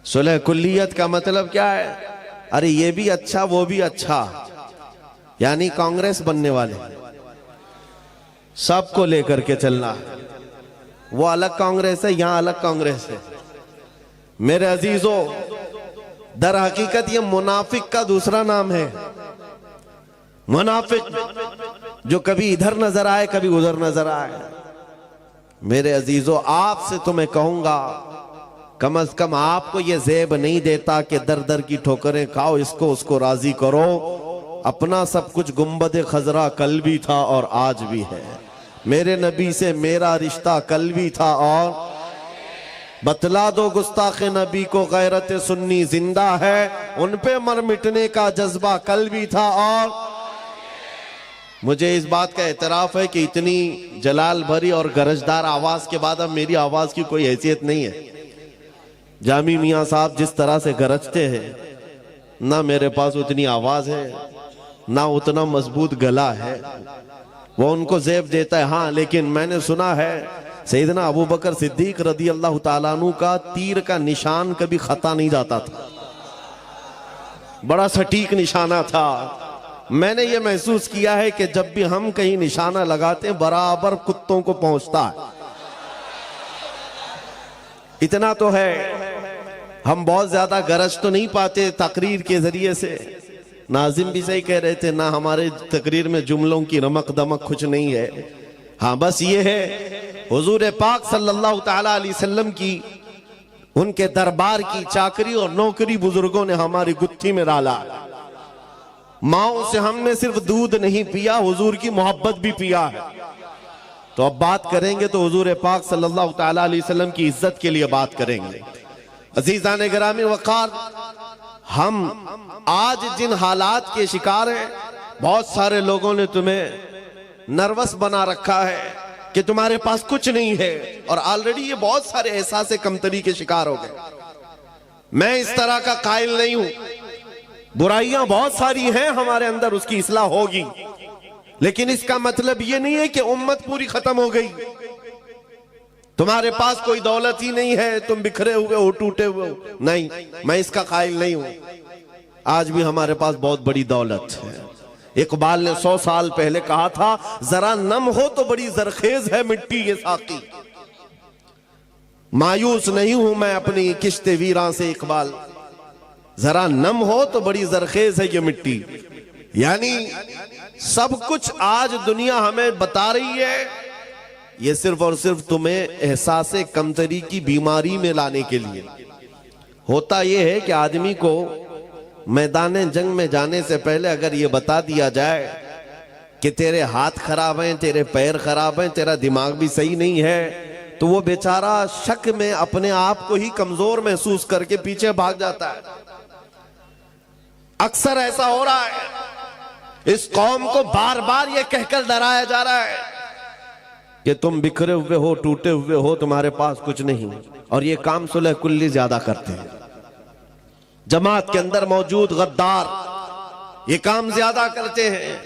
सुलह कुल्लियत का मतलब क्या है? अरे ये भी अच्छा वो भी अच्छा, यानी कांग्रेस बनने वाले सबको लेकर के चलना। वो अलग कांग्रेस है, यहां अलग कांग्रेस है। मेरे अजीजों, दर हकीकत ये मुनाफिक का दूसरा नाम है। मुनाफिक जो कभी इधर नजर आए कभी उधर नजर आए। मेरे अजीजों, आपसे तो मैं कहूंगा कम से कम आपको ये ज़ेब नहीं देता कि दर दर की ठोकरें खाओ, इसको उसको राजी करो। अपना सब कुछ गुंबद खजरा कल भी था और आज भी है। मेरे नबी से मेरा रिश्ता कल भी था और बतला दो गुस्ताखे नबी को गैरत सुन्नी जिंदा है। उन पे मर मिटने का जज्बा कल भी था। और मुझे इस बात का एतराफ है कि इतनी जलाल भरी और गरजदार आवाज के बाद अब मेरी आवाज की कोई हैसियत नहीं है। जामी मियां साहब जिस तरह से गरजते हैं, ना मेरे पास उतनी आवाज है ना उतना मजबूत गला है। वो उनको ज़ेब देता है। हाँ, लेकिन मैंने सुना है सैयदना अबू बकर सिद्दीक रदी अल्लाह ताला अन्हु का तीर का निशान कभी खता नहीं जाता था, बड़ा सटीक निशाना था। मैंने ये महसूस किया है कि जब भी हम कहीं निशाना लगाते हैं बराबर कुत्तों को पहुंचता है। इतना तो है, हम बहुत ज्यादा गरज तो नहीं पाते तकरीर के जरिए से। नाजिम भी सही कह रहे थे, ना हमारे तकरीर में जुमलों की रमक दमक कुछ नहीं है। हाँ, बस ये है हुजूर पाक सल्लल्लाहु ताला अलैहि वसल्लम की, उनके दरबार की चाकरी और नौकरी बुजुर्गों ने हमारी गुत्थी में डाला। माओ से हमने सिर्फ दूध नहीं पिया, हुजूर की मोहब्बत भी पिया है। तो अब बात करेंगे तो हुजूर पाक सल्लल्लाहु ताला अलैहि वसल्लम की इज्जत के लिए बात करेंगे। अजीजान गिरामी वक़ार, हम आज जिन हालात के शिकार हैं, बहुत सारे लोगों ने तुम्हें नर्वस बना रखा है कि तुम्हारे पास कुछ नहीं है, और ऑलरेडी ये बहुत सारे एहसास कमतरी के शिकार हो गए। मैं इस तरह का कायल नहीं हूं, बुराइयां बहुत सारी हैं हमारे अंदर, उसकी इस्लाह होगी, लेकिन इसका मतलब ये नहीं है कि उम्मत पूरी खत्म हो गई। तुम्हारे पास कोई दौलत ही नहीं है, तुम बिखरे हुए हो, टूटे हुए हो, नहीं, मैं इसका कायल नहीं हूं। आज भी हमारे पास बहुत बड़ी दौलत है। इकबाल ने 100 साल पहले कहा था, जरा नम हो तो बड़ी जरखेज है मिट्टी ये साकी। मायूस नहीं हूं मैं अपनी किश्ते वीरां से इकबाल, जरा नम हो तो बड़ी जरखेज है ये मिट्टी। यानी सब कुछ आज दुनिया हमें बता रही है, ये सिर्फ और सिर्फ तुम्हें एहसास कमतरी की बीमारी में लाने के लिए। होता यह है कि आदमी को मैदान जंग में जाने से पहले अगर ये बता दिया जाए कि तेरे हाथ खराब हैं, तेरे पैर खराब हैं, तेरा दिमाग भी सही नहीं है, तो वो बेचारा शक में अपने आप को ही कमजोर महसूस करके पीछे भाग जाता है। अक्सर ऐसा हो रहा है। इस कौम को बार बार ये कहकर डराया जा रहा है कि तुम बिखरे हुए हो, टूटे हुए हो, तुम्हारे पास कुछ नहीं। और ये काम सुलह कुल्ली ज्यादा करते हैं। जमात के अंदर मौजूद गद्दार ये काम ज्यादा करते हैं।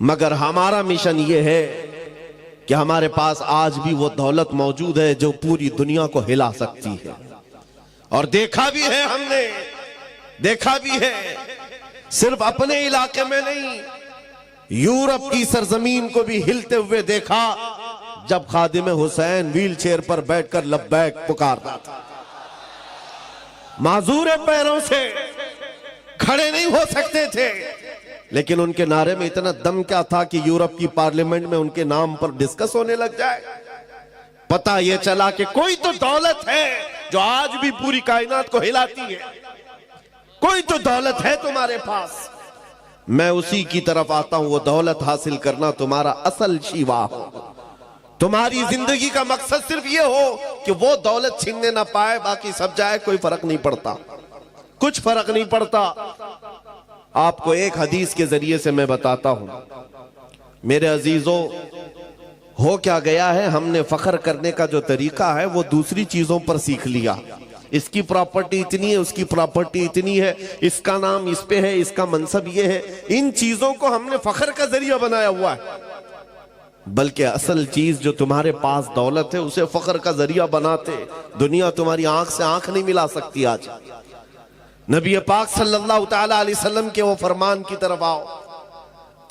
मगर हमारा मिशन ये है कि हमारे पास आज भी वो दौलत मौजूद है जो पूरी दुनिया को हिला सकती है। और देखा भी है हमने, देखा भी है, सिर्फ अपने इलाके में नहीं, यूरोप की सरजमीन को भी हिलते हुए देखा जब खादिम हुसैन व्हील चेयर पर बैठकर लब्बैक पुकारता था। माजूर पैरों से खड़े नहीं हो सकते थे, लेकिन उनके नारे में इतना दम क्या था कि यूरोप की पार्लियामेंट में उनके नाम पर डिस्कस होने लग जाए। पता यह चला कि कोई तो दौलत है जो आज भी पूरी कायनात को हिलाती है, कोई तो दौलत है तुम्हारे पास। मैं उसी की तरफ आता हूं। वो दौलत हासिल करना तुम्हारा असल शिवा हो। तुम्हारी जिंदगी का मकसद सिर्फ ये हो कि वो दौलत छीनने ना पाए, बाकी सब जाए, कोई फर्क नहीं पड़ता, कुछ फर्क नहीं पड़ता। आपको एक हदीस के जरिए से मैं बताता हूं। मेरे अजीजों, हो क्या गया है, हमने फख्र करने का जो तरीका है वो दूसरी चीजों पर सीख लिया। इसकी प्रॉपर्टी इतनी है, उसकी प्रॉपर्टी इतनी है, इसका नाम इस पे है, इसका मनसब ये है। इन चीजों को हमने फख्र का जरिया बनाया हुआ है। बल्कि असल चीज जो तुम्हारे पास दौलत है उसे फख्र का जरिया बनाते। दुनिया तुम्हारी आंख से आंख नहीं मिला सकती। आज नबी पाक सल्लल्लाहु तआला अलैहि वसल्लम के वो फरमान की तरफ आओ।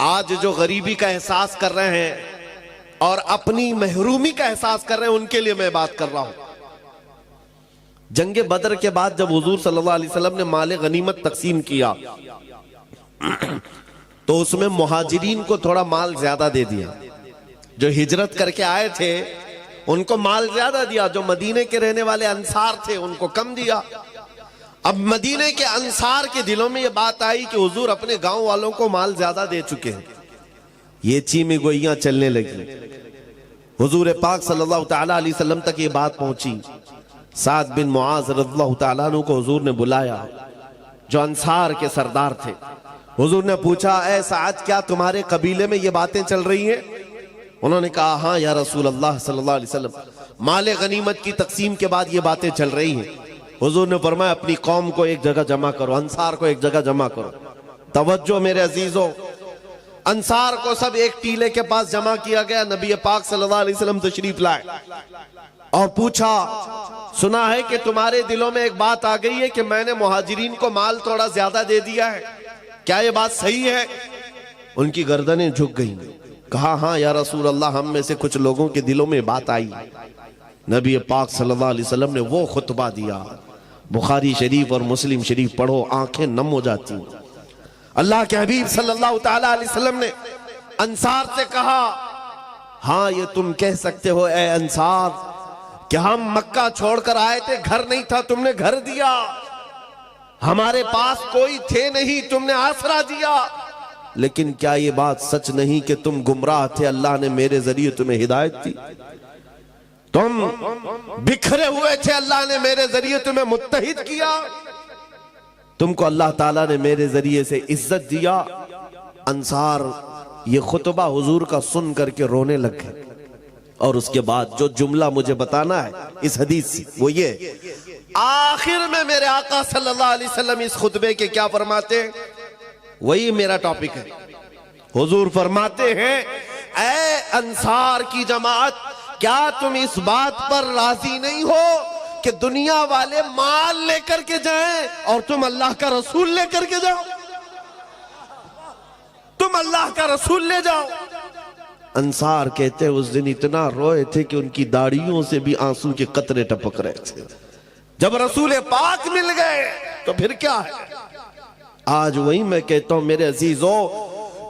आज जो गरीबी का एहसास कर रहे हैं और अपनी महरूमी का एहसास कर रहे हैं, उनके लिए मैं बात कर रहा हूं। जंगे बदर के बाद जब हुजूर सल्लल्लाहु अलैहि वसल्लम ने माले गनीमत तकसीम किया तो उसमें मुहाजिरीन को थोड़ा माल ज्यादा दे दिया। जो हिजरत करके आए थे उनको माल ज्यादा दिया, जो मदीने के रहने वाले अंसार थे उनको कम दिया। अब मदीने के अंसार के दिलों में यह बात आई कि हुजूर अपने गांव वालों को माल ज्यादा दे चुके हैं। ये चीमी गोइयां चलने लगी। हुजूर पाक सल्लल्लाहु तआला अलैहि वसल्लम तक ये बात पहुंची। साद बिन मुआज रज़ियल्लाहु तआला अन्हु को हुजूर ने बुलाया, जो अंसार के सरदार थे। हुजूर ने पूछा, ऐ साद, क्या तुम्हारे कबीले में ये बातें चल रही हैं? उन्होंने कहा, हाँ या रसूल अल्लाह सल्लल्लाहु अलैहि वसल्लम, माले गनीमत की तकसीम के बाद ये बातें चल रही हैं। हुजूर ने फरमाया, अपनी कौम को एक जगह जमा करो, अंसार को एक जगह जमा करो। तवज्जो मेरे अजीजों, अंसार को सब एक टीले के पास जमा किया गया। नबी पाक सल्लल्लाहु अलैहि वसल्लम तशरीफ लाए और पूछा, सुना है कि तुम्हारे दिलों में एक बात आ गई है कि मैंने मुहाजिरीन को माल थोड़ा ज्यादा दे दिया है, क्या ये बात सही है? उनकी गर्दनें झुक गईं। कहा, हाँ या रसूल अल्लाह, हम में से कुछ लोगों के दिलों में बात आई। नबी पाक सल्लल्लाहु अलैहि वसल्लम ने वो खुतबा दिया। बुखारी शरीफ और मुस्लिम शरीफ पढ़ो, आंखें नम हो जाती। अल्लाह के हबीब सल्लल्लाहु तआला अलैहि वसल्लम ने अंसार से कहा, हाँ ये तुम कह सकते हो ए अंसार कि हम मक्का छोड़कर आए थे, घर नहीं था, तुमने घर दिया। हमारे पास कोई थे नहीं, तुमने आसरा दिया। लेकिन क्या ये बात सच नहीं कि तुम गुमराह थे, अल्लाह ने मेरे जरिए तुम्हें हिदायत दी? तुम बिखरे हुए थे, अल्लाह ने मेरे जरिए तुम्हें मुत्तहिद किया। तुमको अल्लाह ताला ने मेरे जरिए से इज्जत दिया। अंसार ये खुतबा हुजूर का सुन करके रोने लग गए। और उसके बाद जो जुमला मुझे बताना है इस हदीस से, वो ये, आखिर में मेरे आका सल्लल्लाहु अलैहि वसल्लम इस खुतबे के क्या फरमाते हैं, वही मेरा टॉपिक है। हुजूर फरमाते हैं, ऐ अंसार की जमात, क्या तुम इस बात पर राजी नहीं हो कि दुनिया वाले माल लेकर के जाएं और तुम अल्लाह का रसूल लेकर के जाओ? तुम अल्लाह का रसूल ले जाओ। अंसार कहते हैं, उस दिन इतना रोए थे कि उनकी दाढ़ियों से भी आंसू के कतरे टपक रहे थे। जब रसूल पाक मिल गए तो फिर क्या है। आज वही मैं कहता हूं मेरे अजीजों,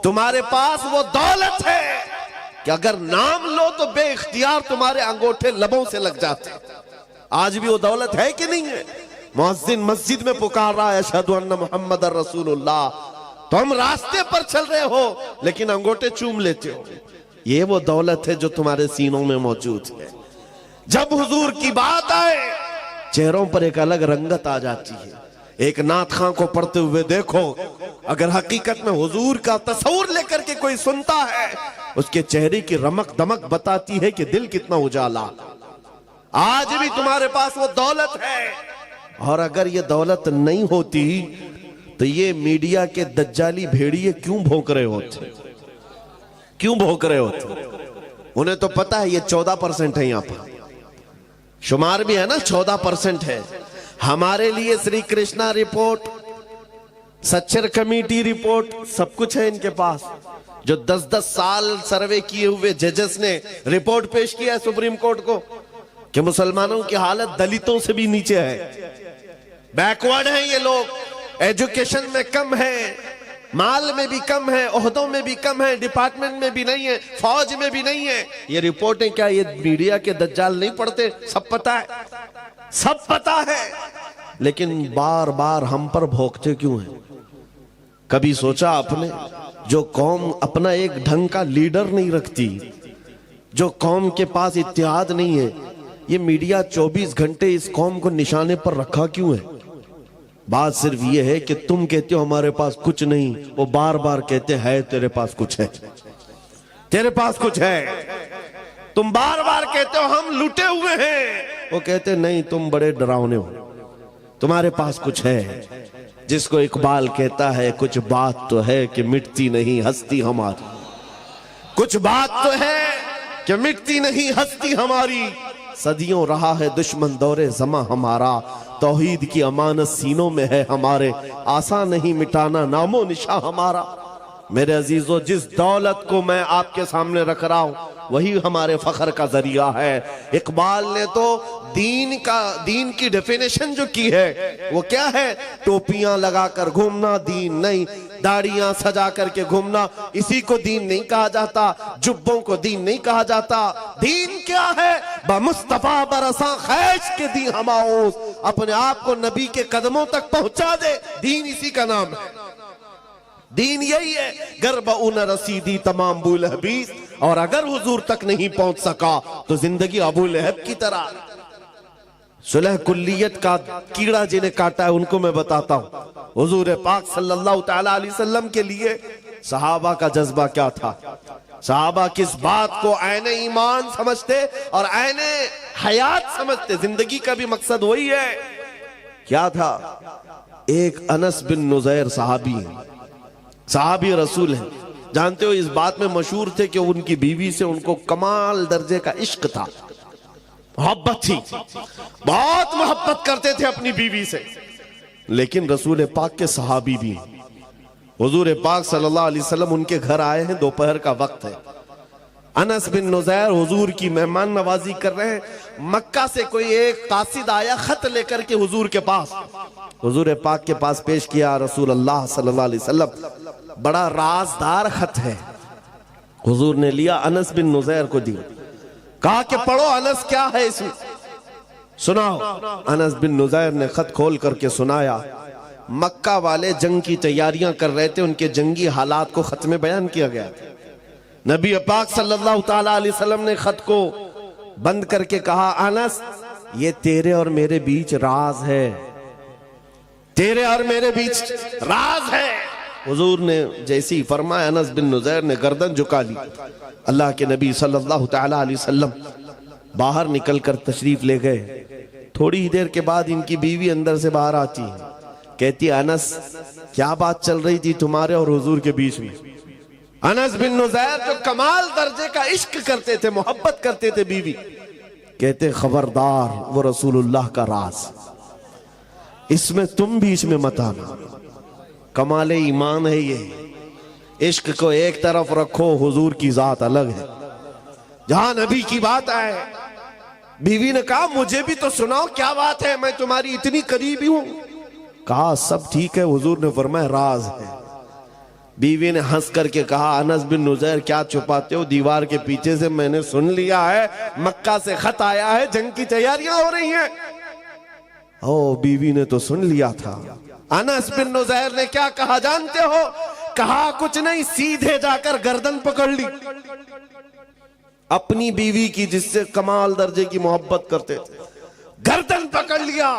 तुम्हारे पास वो दौलत है कि अगर नाम लो तो बेइख्तियार तुम्हारे अंगूठे लबों से लग जाते। आज भी वो दौलत है कि नहीं है? मुअज्जिन मस्जिद में पुकार रहा है, अशहदु अन्ना मुहम्मदर रसूलुल्लाह, तो हम रास्ते पर चल रहे हो लेकिन अंगूठे चूम लेते हो। ये वो दौलत है जो तुम्हारे सीनों में मौजूद है। जब हुजूर की बात आए, चेहरों पर एक अलग रंगत आ जाती है। एक नात खां को पढ़ते हुए देखो, अगर हकीकत में हुजूर का तस्वुर लेकर के कोई सुनता है, उसके चेहरे की रमक दमक बताती है कि दिल कितना उजाला। आज भी तुम्हारे पास वो दौलत है, और अगर ये दौलत नहीं होती तो ये मीडिया के दज्जाली भेड़िए क्यों भौंक रहे होते? क्यों भौंक रहे होते? उन्हें तो पता है ये 14% है, यहां पर शुमार भी है ना, 14% है। हमारे लिए Shri Krishna report, Sachar committee report, सब कुछ है इनके पास। जो 10-10 साल सर्वे किए हुए जजेस ने रिपोर्ट पेश किया है सुप्रीम कोर्ट को कि मुसलमानों की हालत दलितों से भी नीचे है, बैकवर्ड हैं ये लोग, एजुकेशन में कम है, माल में भी कम है, ओहदों में भी कम है, डिपार्टमेंट में भी नहीं है, फौज में भी नहीं है। ये रिपोर्टें क्या ये मीडिया के दज्जाल नहीं पढ़ते? सब पता है, सब पता है, लेकिन बार बार हम पर भोंकते क्यों हैं? कभी सोचा आपने, जो कौम अपना एक ढंग का लीडर नहीं रखती, जो कौम के पास इत्तेहाद नहीं है, ये मीडिया 24 घंटे इस कौम को निशाने पर रखा क्यों है? बात सिर्फ ये है कि तुम कहते हो हमारे पास कुछ नहीं, वो बार बार कहते हैं तेरे पास कुछ है, तेरे पास कुछ है। तुम बार बार कहते हो हम लुटे हुए हैं, वो कहते नहीं तुम बड़े डरावने हो, तुम्हारे पास कुछ है। जिसको इकबाल कहता है, कुछ बात तो है कि मिटती नहीं हस्ती हमारी, कुछ बात तो है कि मिटती नहीं हस्ती हमारी, सदियों रहा है दुश्मन दौरे जमा हमारा। तौहीद की अमानत सीनों में है हमारे, आसान नहीं मिटाना नामो निशा हमारा। मेरे अजीजों, जिस दौलत को मैं आपके सामने रख रहा हूं वही हमारे फख्र का जरिया है। इकबाल ने तो दीन की डेफिनेशन जो की है वो क्या है? टोपियां लगाकर घूमना दीन नहीं, दाढ़ियां सजा करके घूमना इसी को दीन नहीं कहा जाता, जुब्बों को दीन नहीं कहा जाता। दीन क्या है? मुस्तफा बरसा खैश के दी हमाओस, अपने आप को नबी के कदमों तक पहुंचा दे, दीन इसी का नाम है। दीन यही है। गर्ब उन रसीदी तमाम बुल हबीस, और अगर हुजूर तक नहीं पहुंच सका तो जिंदगी अबू लहब की तरह। सुलह कुल्लियत का कीड़ा जिन्हें काटा है उनको मैं बताता हूं। हुजूर पाक सल्लल्लाहु तआला अलैहि वसल्लम के लिए सहाबा का जज्बा क्या था? सहाबा किस बात को ऐने ईमान समझते और ऐने हयात समझते? जिंदगी का भी मकसद वही है। क्या था? एक अनस बिन नुज़ैर सहाबी रसूल है। जानते हो, इस बात में मशहूर थे कि उनकी बीवी से उनको कमाल दर्जे का इश्क था, मोहब्बत थी, बहुत मोहब्बत करते थे अपनी बीवी से। लेकिन रसूल पाक के सहाबी भी, हुजूर पाक सल्लल्लाहु अलैहि वसल्लम उनके घर आए हैं, दोपहर का वक्त है। अनस बिन नुज़ैर हुजूर की मेहमान नवाजी कर रहे हैं। मक्का से कोई एक कासिद आया खत लेकर के हुजूर के पास, हुजूर पाक के पास पेश किया। रसूल अल्लाह सल्लल्लाहु अलैहि वसल्लम, बड़ा राजदार खत है। हुजूर ने लिया, अनस बिन नुज़ैर को दिया, कहा कि पढ़ो अनस क्या है इसमें, सुनाओ। अनस बिन नुज़ैर ने खत खोल करके सुनाया। मक्का वाले जंग की तैयारियां कर रहे थे, उनके जंगी हालात को खत में बयान किया गया। नबी पाक सल्लल्लाहु तआला अलैहि वसल्लम ने खत को बंद करके कहा, अनस ये तेरे और मेरे बीच राज है, तेरे और मेरे बीच राज है। हुजूर ने जैसे ही फरमाया, अनस बिन नुज़ैर ने गर्दन झुका ली। अल्लाह के नबी सल्लल्लाहु तआला अलैहि वसल्लम बाहर निकलकर तशरीफ ले गए। थोड़ी ही देर के बाद इनकी बीवी अंदर से बाहर आती है, कहती है, अनस क्या बात चल रही थी तुम्हारे और हुजूर के बीच में? अनस बिन नुज़ैर जो कमाल दर्जे का इश्क करते थे, मोहब्बत करते थे बीवी, कहते खबरदार, वो रसूलुल्लाह का राज, इसमें तुम बीच में मत आना। कमाले ईमान है ये। इश्क को एक तरफ रखो, हुजूर की जात अलग है। जहां नबी की बात आए, बीवी ने कहा मुझे भी तो सुनाओ क्या बात है, मैं तुम्हारी इतनी करीबी हूं। कहा सब ठीक है। हुजूर ने फरमाया राज है। बीवी ने हंस करके कहा, अनस बिन नुज़ैर क्या छुपाते हो, दीवार के पीछे से मैंने सुन लिया है, मक्का से खत आया है, जंग की तैयारियां हो रही हैं। ओ, बीवी ने तो सुन लिया था। अनस बिन नुज़ैर ने क्या कहा जानते हो? कहा कुछ नहीं, सीधे जाकर गर्दन पकड़ ली अपनी बीवी की, जिससे कमाल दर्जे की मोहब्बत करते थे। गर्दन पकड़ लिया,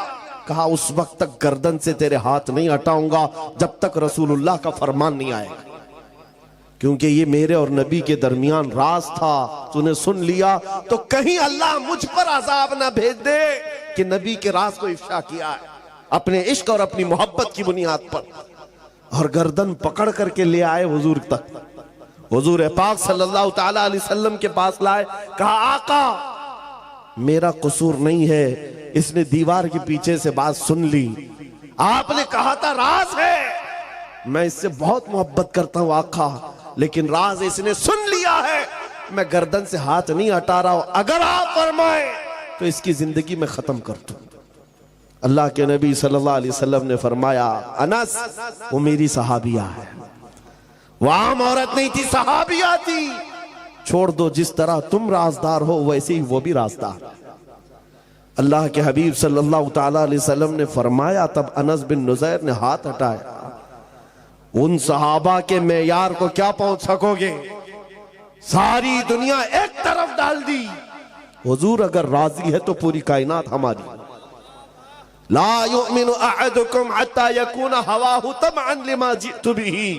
कहा उस वक्त तक गर्दन से तेरे हाथ नहीं हटाऊंगा जब तक रसूलुल्लाह का फरमान नहीं आएगा, क्योंकि ये मेरे और नबी के दरमियान राज था। तूने सुन लिया तो कहीं अल्लाह मुझ पर अजाब ना भेज दे कि नबी के राज को इफ्शा किया है अपने इश्क और अपनी मोहब्बत की बुनियाद पर। और गर्दन पकड़ करके ले आए हुजूर तक। हुजूर पाक सल्लल्लाहु तआला अलैहि वसल्लम के पास लाए, कहा आका मेरा कसूर नहीं है, इसने दीवार के पीछे से बात सुन ली, आपने कहा था राज है, मैं इससे बहुत मोहब्बत करता हूं आका, लेकिन राज इसने सुन लिया है, मैं गर्दन से हाथ नहीं हटा रहा हूं, अगर आप फरमाए तो इसकी जिंदगी में खत्म कर दूं। अल्लाह के नबी सल्लल्लाहु अलैहि वसल्लम ने फरमाया, अनस वो मेरी सहाबिया है, वो आम औरत नहीं थी, सहाबिया थी, छोड़ दो, जिस तरह तुम राजदार हो वैसे ही वो भी राजदार। अल्लाह के हबीब सल्लल्लाहु तआला अलैहि वसल्लम ने फरमाया, तब अनस बिन नुज़ैर ने हाथ हटाया, उन सहाबा के मेयार को क्या पहुंच सकोगे, सारी दुनिया एक तरफ डाल दी, हुजूर अगर राजी है तो पूरी कायनात हमारी। ला युमिनु अहदुकुम हत्ता यकून हवाहु तबअन लिमा जितु बिही,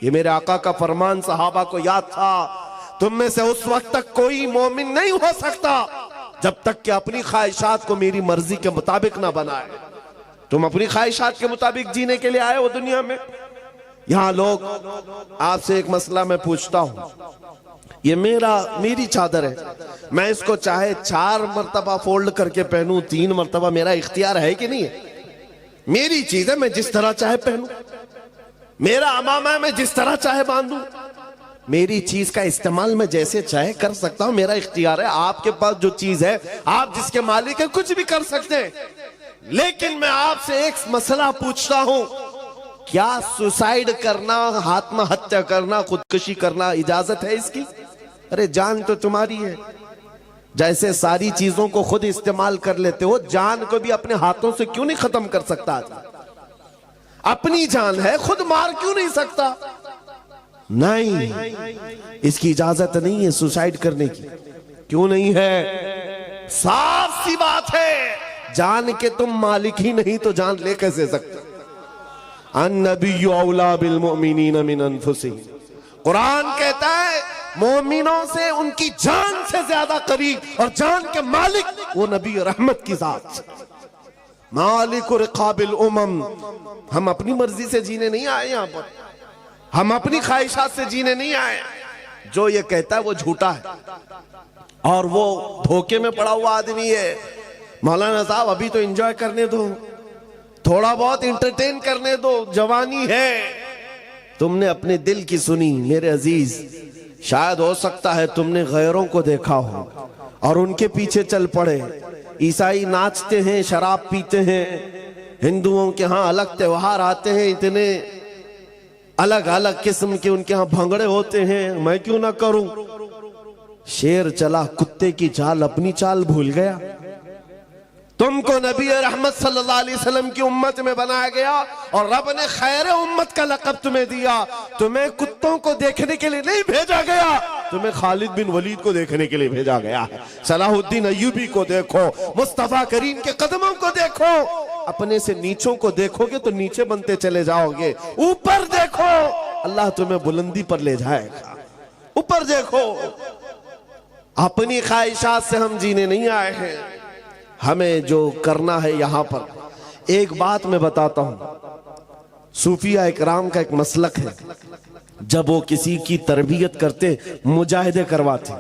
ये मेरे आका का फरमान सहाबा को याद था। तुम में से उस वक्त तक कोई मोमिन नहीं हो सकता जब तक कि अपनी ख्वाहिशात को मेरी मर्जी के मुताबिक ना बनाए। तुम अपनी ख्वाहिशात के मुताबिक जीने के लिए आए हो दुनिया में। यहां लोग, आपसे एक मसला मैं पूछता हूं, ये मेरी चादर है, मैं इसको चाहे 4 मर्तबा फोल्ड करके पहनूं, 3 मर्तबा, मेरा इख्तियार है कि नहीं है? मेरी चीज है, मैं जिस तरह चाहे पहनूं। मेरा अमामा है, मैं जिस तरह चाहे बांधूं। मेरी चीज का इस्तेमाल मैं जैसे चाहे कर सकता हूं, मेरा इख्तियार है। आपके पास जो चीज है, आप जिसके मालिक है, कुछ भी कर सकते हैं। लेकिन मैं आपसे एक मसला पूछता हूं, क्या सुसाइड करना, आत्महत्या करना, खुदकुशी करना इजाजत है इसकी? अरे जान तो तुम्हारी है। जैसे सारी चीजों को खुद इस्तेमाल कर लेते हो, जान को भी अपने हाथों से क्यों नहीं खत्म कर सकता? अपनी जान है, खुद मार क्यों नहीं सकता? नहीं, इसकी इजाजत नहीं है सुसाइड करने की। क्यों नहीं है? साफ सी बात है, जान के तुम मालिक ही नहीं तो जान ले कैसे सकते? अन्नबिय्यु औला बिल मुमिनीन मिन अनफुसिहिम। कुरान कहता है मोमिनों से उनकी जान से ज्यादा करीब और जान के मालिक वो नबी रहमत की जात, मालिक रिकाबिल उमम। हम अपनी मर्जी से जीने नहीं आए यहां पर, हम अपनी ख्वाहिशात से जीने नहीं आए। जो ये कहता है वो झूठा है और वो धोखे में पड़ा हुआ आदमी है। मौलाना साहब अभी तो एंजॉय करने दो, थोड़ा बहुत इंटरटेन करने दो, जवानी है। तुमने अपने दिल की सुनी मेरे अजीज, शायद हो सकता है तुमने गैरों को देखा हो और उनके पीछे चल पड़े। ईसाई नाचते हैं, शराब पीते हैं, हिंदुओं के यहाँ अलग त्योहार आते हैं, इतने अलग अलग किस्म के उनके यहाँ भंगड़े होते हैं, मैं क्यों ना करूं? शेर चला कुत्ते की चाल, अपनी चाल भूल गया। तुमको नबी रहमत सल्लल्लाहु अलैहि वसल्लम की उम्मत में बनाया गया और रब ने खैर उम्मत का लक़ब तुम्हें दिया। तुम्हें कुत्तों को देखने के लिए नहीं भेजा गया, तुम्हें खालिद बिन वलीद को देखने के लिए भेजा गया है। सलाहुद्दीन अय्यूबी को देखो, मुस्तफा करीम के कदमों को देखो। अपने से नीचों को देखोगे तो नीचे बनते चले जाओगे, ऊपर देखो अल्लाह तुम्हें बुलंदी पर ले जाएगा। ऊपर देखो, अपनी ख्वाहिशात से हम जीने नहीं आए हैं। हमें जो करना है यहां पर, एक बात मैं बताता हूं, सूफिया इकराम का एक मसलक है। जब वो किसी की तरबियत करते, मुजाहिदे करवाते,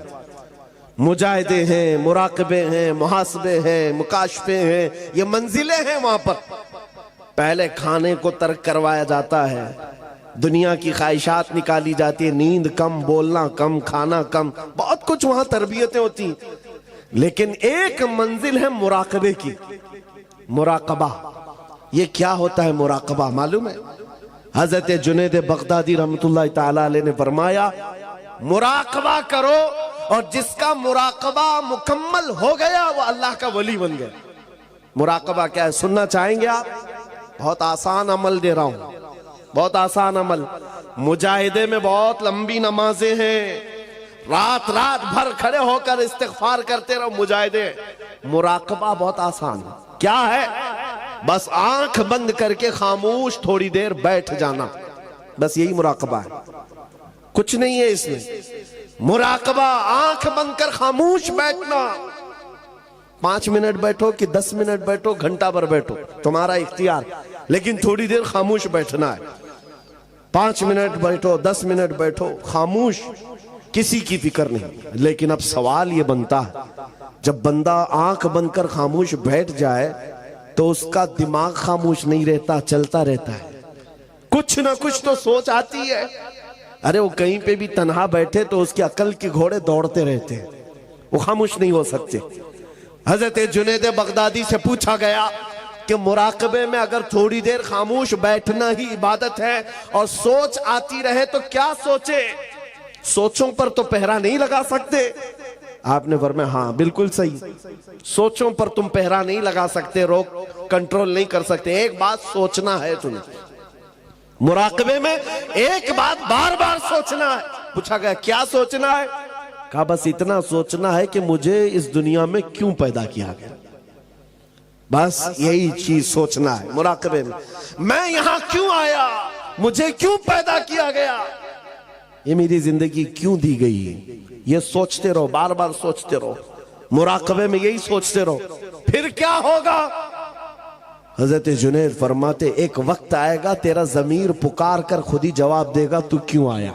मुजाहिदे हैं, मुराकबे हैं, मुहासबे हैं, मुकाशफे हैं, ये मंजिलें हैं। वहां पर पहले खाने को तर्क करवाया जाता है, दुनिया की ख्वाहिशात निकाली जाती है, नींद कम, बोलना कम, खाना कम, बहुत कुछ वहां तरबियतें होती। लेकिन एक मंजिल है मुराकबे की, मुराकबा। ये क्या होता है मुराकबा मालूम है? हजरत जुनैद बगदादी रहमतुल्लाह ताला अलैह ने फरमाया, मुराकबा करो और जिसका मुराकबा मुकम्मल हो गया वो अल्लाह का वली बन गया। मुराकबा क्या है सुनना चाहेंगे आप? बहुत आसान अमल दे रहा हूं, बहुत आसान अमल। मुजाहिदे में बहुत लंबी नमाजें हैं, रात रात भर खड़े होकर इस्तिग़फ़ार करते रहो मुजाहिदे। मुराकबा बहुत आसान है। क्या है? बस आंख बंद करके खामोश थोड़ी देर बैठ जाना, बस यही मुराकबा है, कुछ नहीं है इसमें। मुराकबा आंख बंद कर खामोश बैठना। 5 मिनट बैठो कि 10 मिनट बैठो, घंटा भर बैठो, तुम्हारा इख्तियार, लेकिन थोड़ी देर खामोश बैठना है। 5 मिनट बैठो, 10 मिनट बैठो, खामोश, किसी की फिक्र नहीं। लेकिन अब सवाल ये बनता है, जब बंदा आंख बंद कर खामोश बैठ जाए तो उसका दिमाग खामोश नहीं रहता, चलता रहता है, कुछ ना कुछ तो सोच आती है। अरे वो कहीं पे भी तन्हा बैठे तो उसकी अकल के घोड़े दौड़ते रहते हैं, वो खामोश नहीं हो सकते। हजरत जुनैद बगदादी से पूछा गया कि मुराकबे में अगर थोड़ी देर खामोश बैठना ही इबादत है और सोच आती रहे तो क्या सोचे? सोचों पर तो पहरा नहीं लगा सकते। आपने फरमाया हाँ बिल्कुल सही, सोचों पर तुम पहरा नहीं लगा सकते, रोक कंट्रोल नहीं कर सकते। एक बात सोचना है तुम्हें, मुराकबे में एक बात बार बार सोचना है। पूछा गया क्या सोचना है? कहा बस इतना सोचना है कि मुझे इस दुनिया में क्यों पैदा किया गया, बस यही चीज सोचना है मुराकबे में। मैं यहां क्यों आया, मुझे क्यों पैदा किया गया, ये मेरी जिंदगी क्यों दी गई है, ये सोचते रहो, बार बार सोचते रहो, मुराकबे में यही सोचते रहो, फिर क्या होगा? हजरत जुनैद फरमाते एक वक्त आएगा तेरा ज़मीर पुकार कर खुद ही जवाब देगा तू क्यों आया।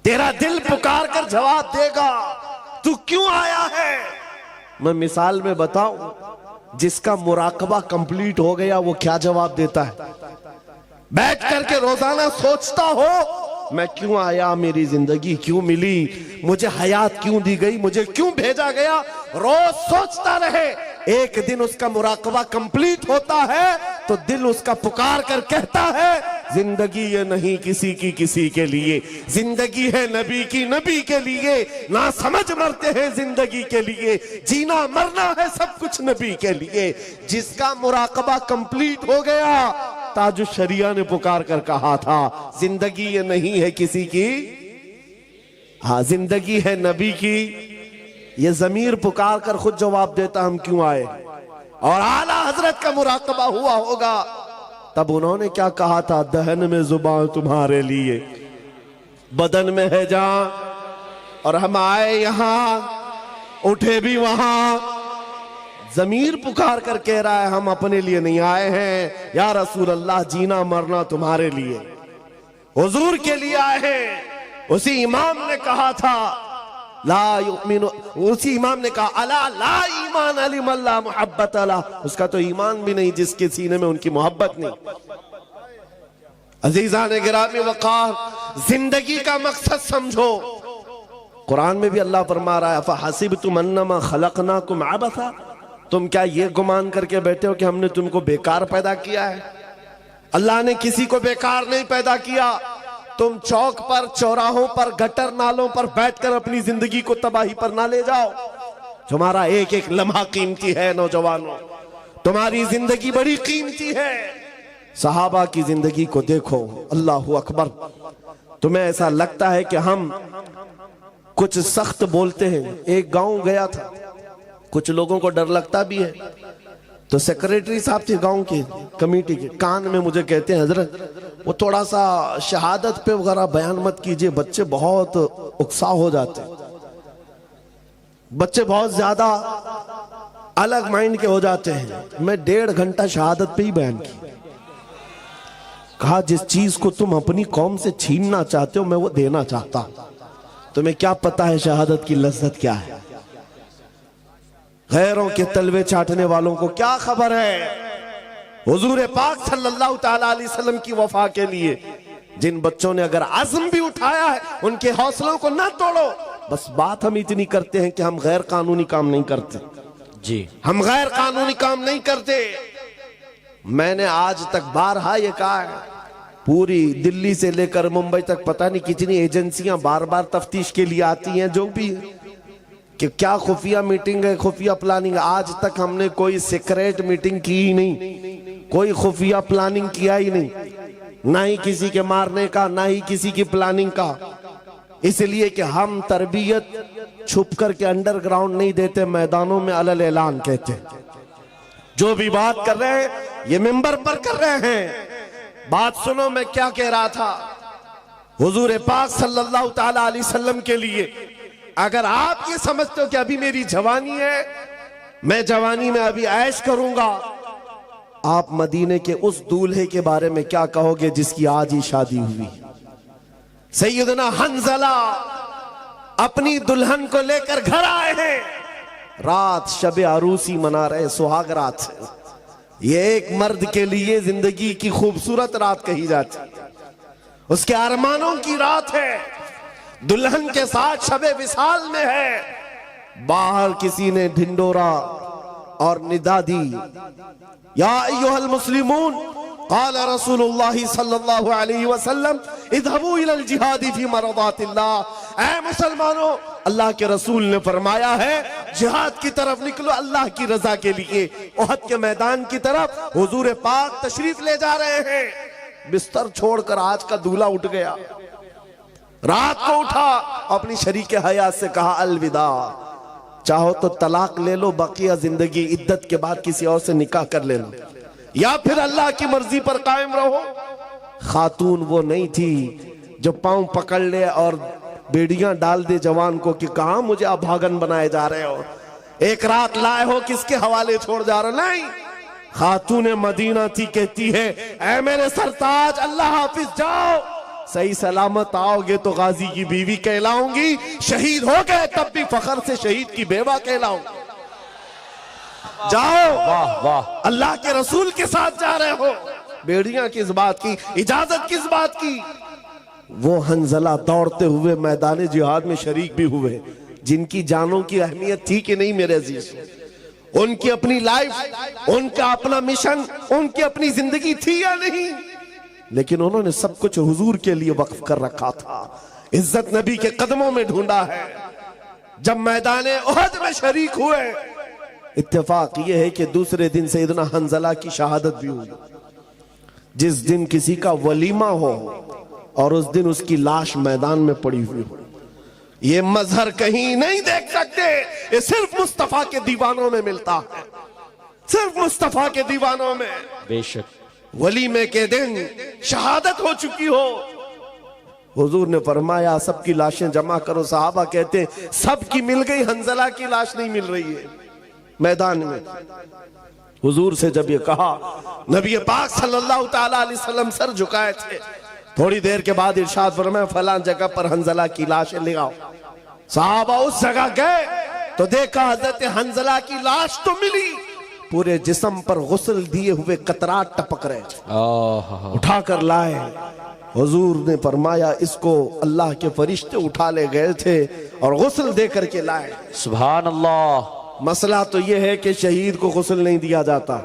तेरा दिल पुकार कर जवाब देगा तू क्यों आया है। मैं मिसाल में बताऊं, जिसका मुराकबा कंप्लीट हो गया वो क्या जवाब देता है। बैठ करके रोजाना सोचता हो मैं क्यों आया, मेरी जिंदगी क्यों मिली, मुझे हयात क्यों दी गई, मुझे क्यों भेजा गया, रोज सोचता रहे। एक दिन उसका मुराकबा कंप्लीट होता है तो दिल उसका पुकार कर कहता है जिंदगी ये नहीं किसी की किसी के लिए, जिंदगी है नबी की नबी के लिए। ना समझ मरते हैं जिंदगी के लिए, जीना मरना है सब कुछ नबी के लिए। जिसका मुराकबा कंप्लीट हो गया, ताजुश शरिया ने पुकार कर कहा था जिंदगी ये नहीं है किसी की, हाँ जिंदगी है नबी की। ये जमीर पुकार कर खुद जवाब देता हम क्यों आए। और आला हजरत का मुराकबा हुआ होगा, तब उन्होंने क्या कहा था, दहन में जुबान तुम्हारे लिए, बदन में है जान, और हम आए यहां उठे भी वहां। जमीर पुकार कर कह रहा है हम अपने लिए नहीं आए हैं या रसूल अल्लाह, जीना मरना तुम्हारे लिए, हुजूर के लिए आए हैं। उसी इमाम ने कहा था ला युमिनु, उसी इमाम ने कहा अला ला ईमान अली मल्ला मोहब्बत अला, उसका तो ईमान भी नहीं जिसके सीने में उनकी मोहब्बत नहीं। अजीजा ने गिरामी वकार, जिंदगी का मकसद समझो। कुरान में भी अल्लाह फरमा रहा है फहसिबतुम अन्नमा खलकनाकुम अबसा, तुम क्या ये गुमान करके बैठे हो कि हमने तुमको बेकार पैदा किया है। अल्लाह ने किसी को बेकार नहीं पैदा किया। तुम चौक पर, चौराहों पर, गटर नालों पर बैठकर अपनी जिंदगी को तबाही पर ना ले जाओ। तुम्हारा एक एक लम्हा कीमती है नौजवानों, तुम्हारी जिंदगी बड़ी कीमती है। सहाबा की जिंदगी को देखो, अल्लाहु अकबर। तुम्हें ऐसा लगता है कि हम कुछ सख्त बोलते हैं। एक गांव गया था, कुछ लोगों को डर लगता भी है, तो सेक्रेटरी साहब थे गांव के कमेटी के, कान में मुझे कहते हैं हजरत वो थोड़ा सा शहादत पे वगैरह बयान मत कीजिए, बच्चे बहुत उकसा हो जाते हैं, बच्चे बहुत ज्यादा अलग माइंड के हो जाते हैं। मैं 1.5 घंटा शहादत पे ही बयान की। कहा जिस चीज को तुम अपनी कौम से छीनना चाहते हो मैं वो देना चाहता हूं। तुम्हें क्या पता है शहादत की लज्जत क्या है। गैरों के तलवे चाटने वालों को क्या खबर है। हुजूर पाक सल्लल्लाहु ताला अलैहि वसल्लम की वफा के लिए जिन बच्चों ने अगर आज़म भी उठाया है, उनके हौसलों को ना तोड़ो। बस बात हम इतनी करते हैं कि हम गैर कानूनी काम नहीं करते जी, हम गैर कानूनी काम नहीं करते। मैंने आज तक बारहा ये कहा है, पूरी दिल्ली से लेकर मुंबई तक पता नहीं कितनी एजेंसियां बार बार तफ्तीश के लिए आती हैं, जो भी कि क्या खुफिया मीटिंग है, खुफिया प्लानिंग। आज तक हमने कोई सीक्रेट मीटिंग की ही नहीं, कोई खुफिया प्लानिंग किया ही नहीं, ना ही किसी के मारने का, ना ही किसी की प्लानिंग का। इसलिए कि हम तरबियत छुप करके अंडरग्राउंड नहीं देते, मैदानों में अलल ऐलान कहते हैं। जो भी बात कर रहे हैं ये मिंबर पर कर रहे हैं। बात सुनो, मैं क्या कह रहा था। हुजूर पाक सल्लल्लाहु ताला अलैहि वसल्लम के लिए अगर आप ये समझते हो कि अभी मेरी जवानी है, मैं जवानी में अभी ऐश करूंगा, आप मदीने के उस दूल्हे के बारे में क्या कहोगे जिसकी आज ही शादी हुई। सैयदना हंजला अपनी दुल्हन को लेकर घर आए हैं, रात शबे अरूसी मना रहे, सुहाग रात। ये एक मर्द के लिए जिंदगी की खूबसूरत रात कही जाती, उसके अरमानों की रात है। दुल्हन के साथ शबे विसाल में है। बाहर किसी ने ढिंडोरा और निदा दी, या अय्युहल मुस्लिमून क़ाल रसूलुल्लाह सल्लल्लाहु अलैहि वसल्लम इज़हबू इलल जिहादी फी मरदातिल्लाह। ऐ मुसलमानों, अल्लाह के रसूल ने फरमाया है जिहाद की तरफ निकलो अल्लाह की रजा के लिए। उहद के मैदान की तरफ हुजूर पाक तशरीफ ले जा रहे हैं। बिस्तर छोड़कर आज का दूल्हा उठ गया, रात को उठा, अपनी शरीके हयात से कहा अलविदा। चाहो तो तलाक ले लो, बकिया जिंदगी इद्दत के बाद किसी और से निकाह कर ले लो, या फिर अल्लाह की मर्जी पर कायम रहो। खातून वो नहीं थी जो पांव पकड़ ले और बेड़ियां डाल दे जवान को कि कहां मुझे अभागन बनाए जा रहे हो, एक रात लाए हो, किसके हवाले छोड़ जा रहे हो। नहीं, खातून मदीना थी, कहती है ऐ मेरे सरताज अल्लाह हाफिज, जाओ सही सलामत आओगे तो गाजी की बीवी कहलाऊंगी, शहीद हो गए तब भी फखर से शहीद की बेवा कहलाऊंगी। जाओ, वाह वाह, अल्लाह के रसूल के साथ जा रहे हो, बेड़ियां किस बात की, इजाजत किस बात की। वो हंजला दौड़ते हुए मैदान जिहाद में शरीक भी हुए, जिनकी जानों की अहमियत थी कि नहीं मेरे अजीज, उनकी अपनी लाइफ, उनका अपना मिशन, उनकी अपनी जिंदगी थी या नहीं, लेकिन उन्होंने सब कुछ हुजूर के लिए वक्फ कर रखा था। इज्जत नबी के कदमों में ढूंढा है। जब मैदान उहद में शरीक हुए, इत्तेफाक यह है कि दूसरे दिन सैयदना हंजला की शहादत भी हुई। जिस दिन किसी का वलीमा हो और उस दिन उसकी लाश मैदान में पड़ी हुई हो, ये मजहर कहीं नहीं देख सकते। ये सिर्फ मुस्तफा के दीवानों में मिलता है, सिर्फ मुस्तफा के दीवानों में। बेशक वलीमे के दिन शहादत हो चुकी हो, हुजूर ने फरमाया सबकी लाशें जमा करो। सहाबा कहते सबकी मिल गई, हंजला की लाश नहीं मिल रही है मैदान में। हुजूर से जब ये कहा, नबी पाक सल्लल्लाहु ताला अलैहि वसल्लम सर झुकाए थे। थोड़ी देर के बाद इरशाद फरमाया फलां जगह पर हंजला की लाशें ले आओ। साहबा उस जगह गए तो देखा हजरत हंजला की लाश तो मिली, पूरे जिस्म पर गुस्ल दिए हुए कतरात टपक रहे। उठाकर लाए। हुजूर ने फरमाया इसको अल्लाह के फरिश्ते उठा ले गए थे और गुस्ल दे करके लाए। सुभान अल्लाह। मसला तो यह है कि शहीद को गुस्ल नहीं दिया जाता।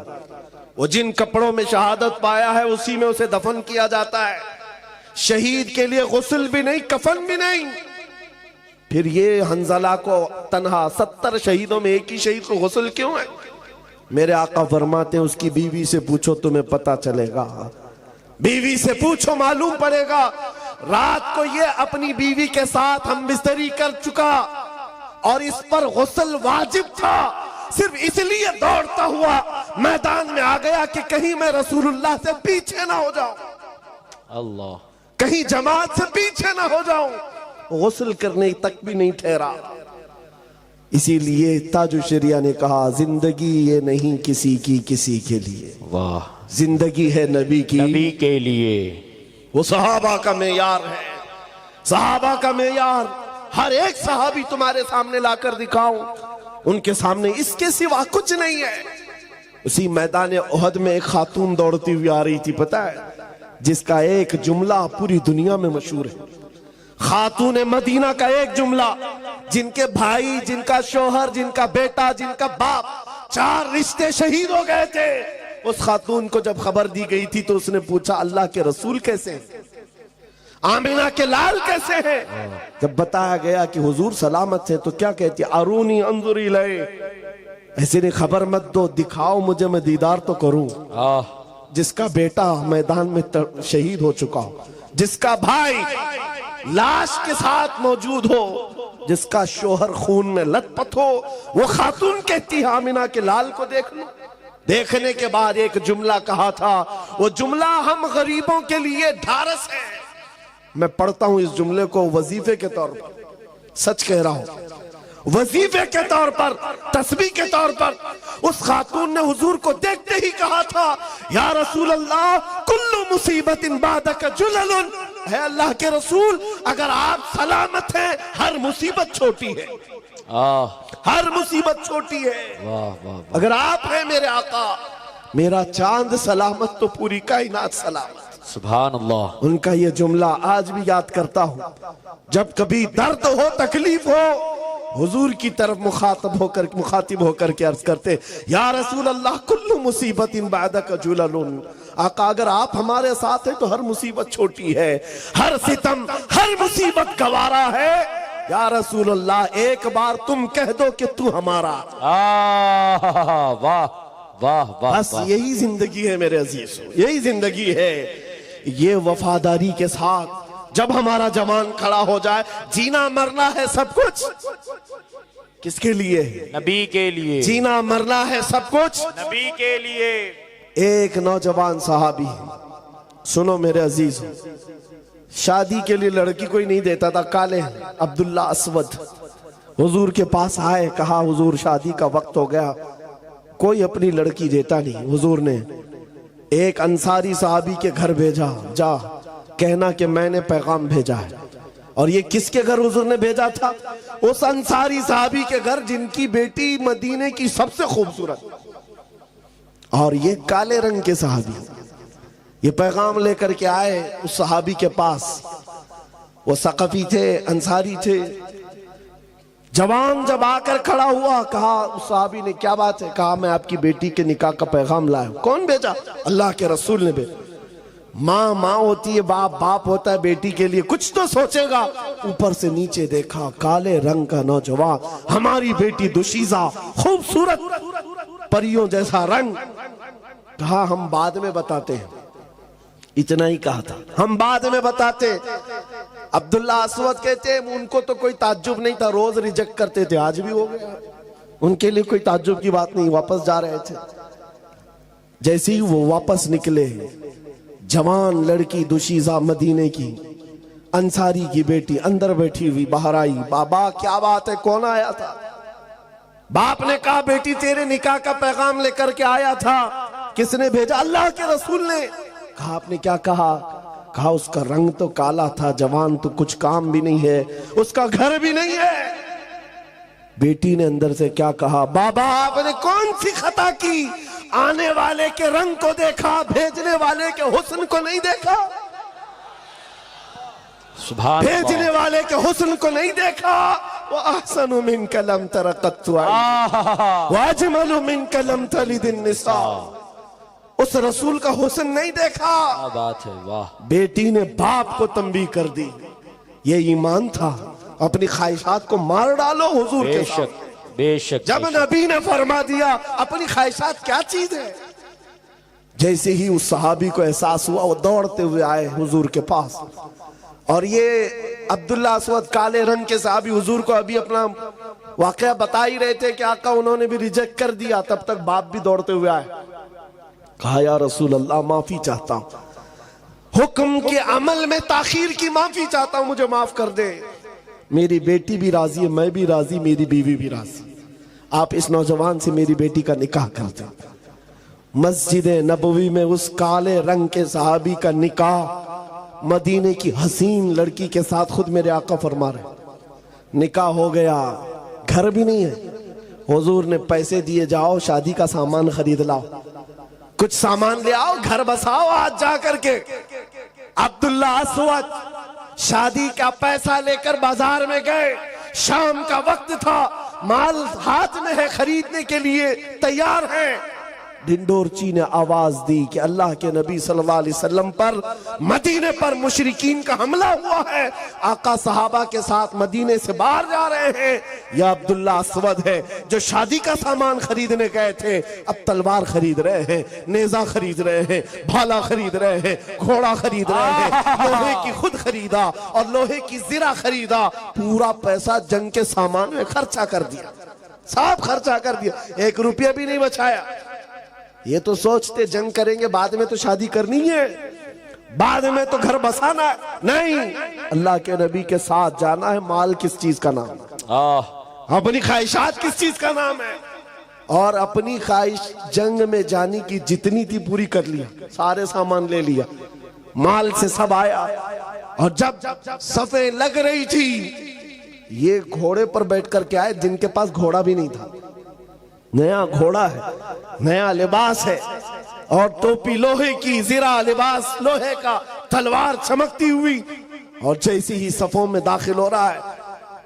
वो जिन कपड़ों में शहादत पाया है उसी में उसे दफन किया जाता है। शहीद के लिए गुस्ल भी नहीं, कफन भी नहीं। फिर ये हंजला को तन्हा 70 शहीदों में एक ही शहीद को गुस्ल क्यों है? मेरे आका फरमाते हैं उसकी बीवी से पूछो तुम्हें पता चलेगा। बीवी से पूछो मालूम पड़ेगा। रात को ये अपनी बीवी के साथ हम बिस्तरी कर चुका और इस पर गुस्ल वाजिब था, सिर्फ इसलिए दौड़ता हुआ मैदान में आ गया कि कहीं मैं रसूलुल्लाह से पीछे ना हो जाऊं, अल्लाह, कहीं जमात से पीछे ना हो जाऊं। गुस्ल करने तक भी नहीं ठहरा। इसीलिए ताजु शरिया ने कहा जिंदगी ये नहीं किसी की किसी के लिए, वाह, जिंदगी है नबी की, नबी के लिए। वो सहाबा का मेयार है, सहाबा का मेयार। हर एक सहाबी तुम्हारे सामने लाकर दिखाऊं, उनके सामने इसके सिवा कुछ नहीं है। उसी मैदान उहद में एक खातून दौड़ती हुई आ रही थी, पता है, जिसका एक जुमला पूरी दुनिया में मशहूर है। खातून मदीना का एक जुमला, जिनके भाई, जिनका शोहर, जिनका बेटा, जिनका बाप, 4 रिश्ते शहीद हो गए थे। उस खातून को जब खबर दी गई थी तो उसने पूछा अल्लाह के रसूल कैसे हैं, आमिना के लाल कैसे हैं? जब बताया गया कि हुजूर सलामत है तो क्या कहती, अरूनी अंजुरी लए, ऐसे नहीं खबर मत दो, दिखाओ मुझे, मैं दीदार तो करूं। जिसका बेटा मैदान में शहीद हो चुका हो, जिसका भाई लाश के साथ मौजूद हो, जिसका शोहर खून में लथपथ हो, वो खातून कहती है आमिना के लाल को देख लो। देखने के बाद एक जुमला कहा था, वो जुमला हम गरीबों के लिए ढारस है। मैं पढ़ता हूं इस जुमले को वजीफे के तौर पर, सच कह रहा हूं, वजीफे के तौर पर, तस्बीह के तौर पर। उस खातून ने हुजूर को देखते ही कहा था, या रसूल अल्लाह कुल्लु मुसीबतिन बादक जुललुन, है अल्लाह के रसूल अगर आप सलामत हैं हर मुसीबत छोटी है, हर मुसीबत छोटी है। वाह वाह वाह। अगर आप हैं मेरे आका, मेरा चांद सलामत तो पूरी कायनात सलामत। सुभान अल्लाह। उनका ये जुमला आज भी याद करता हूं। जब कभी दर्द हो, तकलीफ हो, हुजूर की तरफ मुखातिब होकर के अर्ज करते, या रसूल अल्लाह कुल्लु मुसीबतिन बादक जुललुन, आका अगर आप हमारे साथ हैं तो हर मुसीबत छोटी है, हर सितम, हर मुसीबत गवारा है। या रसूल अल्लाह एक बार तुम कह दो कि तू हमारा। वाह वाह वाह। बस यही जिंदगी है मेरे अजीज, यही जिंदगी है। ये वफादारी के साथ जब हमारा जवान खड़ा हो जाए, जीना मरना है सब कुछ किसके लिए? नबी के लिए। जीना मरना है सब कुछ नबी के लिए। एक नौजवान सहाबी, सुनो मेरे अजीज, शादी के लिए लड़की कोई नहीं देता था, काले अब्दुल्ला असवद हुजूर के पास आए, कहा हुजूर शादी का वक्त हो गया, कोई अपनी लड़की देता नहीं। हुजूर ने एक अंसारी साहबी के घर भेजा, जा कहना कि मैंने पैगाम भेजा है। और ये किसके घर हुजूर ने भेजा था? उस अंसारी साहबी के घर जिनकी बेटी मदीने की सबसे खूबसूरत, और ये काले रंग के साहबी ये पैगाम लेकर के आए उस सहाबी के पास। वो सक़फ़ी थे, अंसारी थे। जवान जब आकर खड़ा हुआ, कहा उस सहाबी ने, क्या बात है? कहा मैं आपकी बेटी के निकाह का पैगाम लाया। कौन भेजा? अल्लाह के रसूल ने भेजा। माँ माँ होती है, बाप बाप होता है, बेटी के लिए कुछ तो सोचेगा। ऊपर से नीचे देखा, काले रंग का नौजवान, हमारी बेटी दुशीजा, खूबसूरत परियों जैसा रंग। कहा हम बाद में बताते हैं। इतना ही कहा था, हम बाद में बताते। अब्दुल्ला असवद कहते हैं उनको तो कोई ताज्जुब नहीं था, रोज रिजेक्ट करते थे, आज भी हो गया। उनके लिए कोई ताज्जुब की बात नहीं, वापस जा रहे थे। जैसे ही वो वापस निकले, जवान लड़की दुशीजा मदीने की, अंसारी की बेटी अंदर बैठी हुई बाहर आई। बाबा क्या बात है, कौन आया था? बाप ने कहा बेटी तेरे निकाह का पैगाम लेकर के आया था। किसने भेजा? अल्लाह के रसूल ने। कहा आपने क्या कहा? कहा उसका रंग तो काला था, जवान तो कुछ काम भी नहीं है, उसका घर भी नहीं है। बेटी ने अंदर से क्या कहा? बाबा आपने कौन सी खता की? आने वाले के रंग को देखा, भेजने वाले के हुस्न को नहीं देखा। सुभान अल्लाह। भेजने वाले के हुस्न को नहीं देखा। वो अहसनु मिन कलम तरक़त्तु वाजमलु मिन कलम तलिदिन निसा। उस रसूल का हुस्न नहीं देखा। क्या बात है, वाह। बेटी ने बाप को तंबीह कर दी। ये ईमान था, अपनी ख्वाहिशात को मार डालो हुजूर के साथ। बेशक। जब नबी ने फरमा दिया अपनी ख्वाहिशात क्या चीज है, जैसे ही उस सहाबी को एहसास हुआ, वो दौड़ते हुए आए हुजूर के पास। और ये अब्दुल्ला असवद काले रंग के सहाबी हुजूर को अभी अपना वाकया बता ही रहे थे कि आका उन्होंने भी रिजेक्ट कर दिया। तब तक बाप भी दौड़ते हुए आए। कहा या रसूल अल्लाह माफी चाहता हूं, हुक्म के अमल में ताखीर की माफी चाहता हूं, मुझे माफ कर दे। मेरी बेटी भी राजी है, मैं भी राजी, मेरी बीवी भी राजी। आप इस नौजवान से मेरी बेटी का निकाह कर दें। मस्जिद नबवी में उस काले रंग के सहाबी का निकाह मदीने की हसीन लड़की के साथ खुद मेरे आका फरमा रहे। निकाह हो गया, घर भी नहीं है। हुजूर ने पैसे दिए, जाओ शादी का सामान खरीद लाओ, कुछ सामान ले आओ, घर बसाओ आज जा करके। अब्दुल्ला असवद शादी का पैसा लेकर बाजार में गए। शाम का वक्त था, माल हाथ में है, खरीदने के लिए तैयार हैं। ढिंडोरची ने आवाज दी कि अल्लाह के नबी सल्लल्लाहु अलैहि वसल्लम पर, मदीने पर मुशरिकीन का हमला हुआ है। आका सहाबा के साथ मदीने से बाहर जा रहे हैं। यह अब्दुल्ला असवद है जो शादी का सामान खरीदने गए थे, अब तलवार खरीद रहे हैं, नेजा खरीद रहे हैं, भाला खरीद रहे हैं, घोड़ा खरीद रहे हैं, लोहे की खुद खरीदा और लोहे की जिरा खरीदा। पूरा पैसा जंग के सामान में खर्चा कर दिया, सब खर्चा कर दिया, 1 रुपया भी नहीं बचाया। ये तो सोचते जंग करेंगे, बाद में तो शादी करनी है, बाद में तो घर बसाना है। नहीं, अल्लाह के नबी के साथ जाना है। माल किस चीज का नाम है? अपनी ख्वाहिशात किस चीज का नाम है? और अपनी ख्वाहिश जंग में जाने की जितनी थी पूरी कर लिया, सारे सामान ले लिया, माल से सब आया। और जब सफे लग रही थी, ये घोड़े पर बैठ कर के आए जिनके पास घोड़ा भी नहीं था। नया घोड़ा है, नया लिबास है, और टोपी लोहे की, जिरा लिबास लोहे का, तलवार चमकती हुई। और जैसे ही सफों में दाखिल हो रहा है,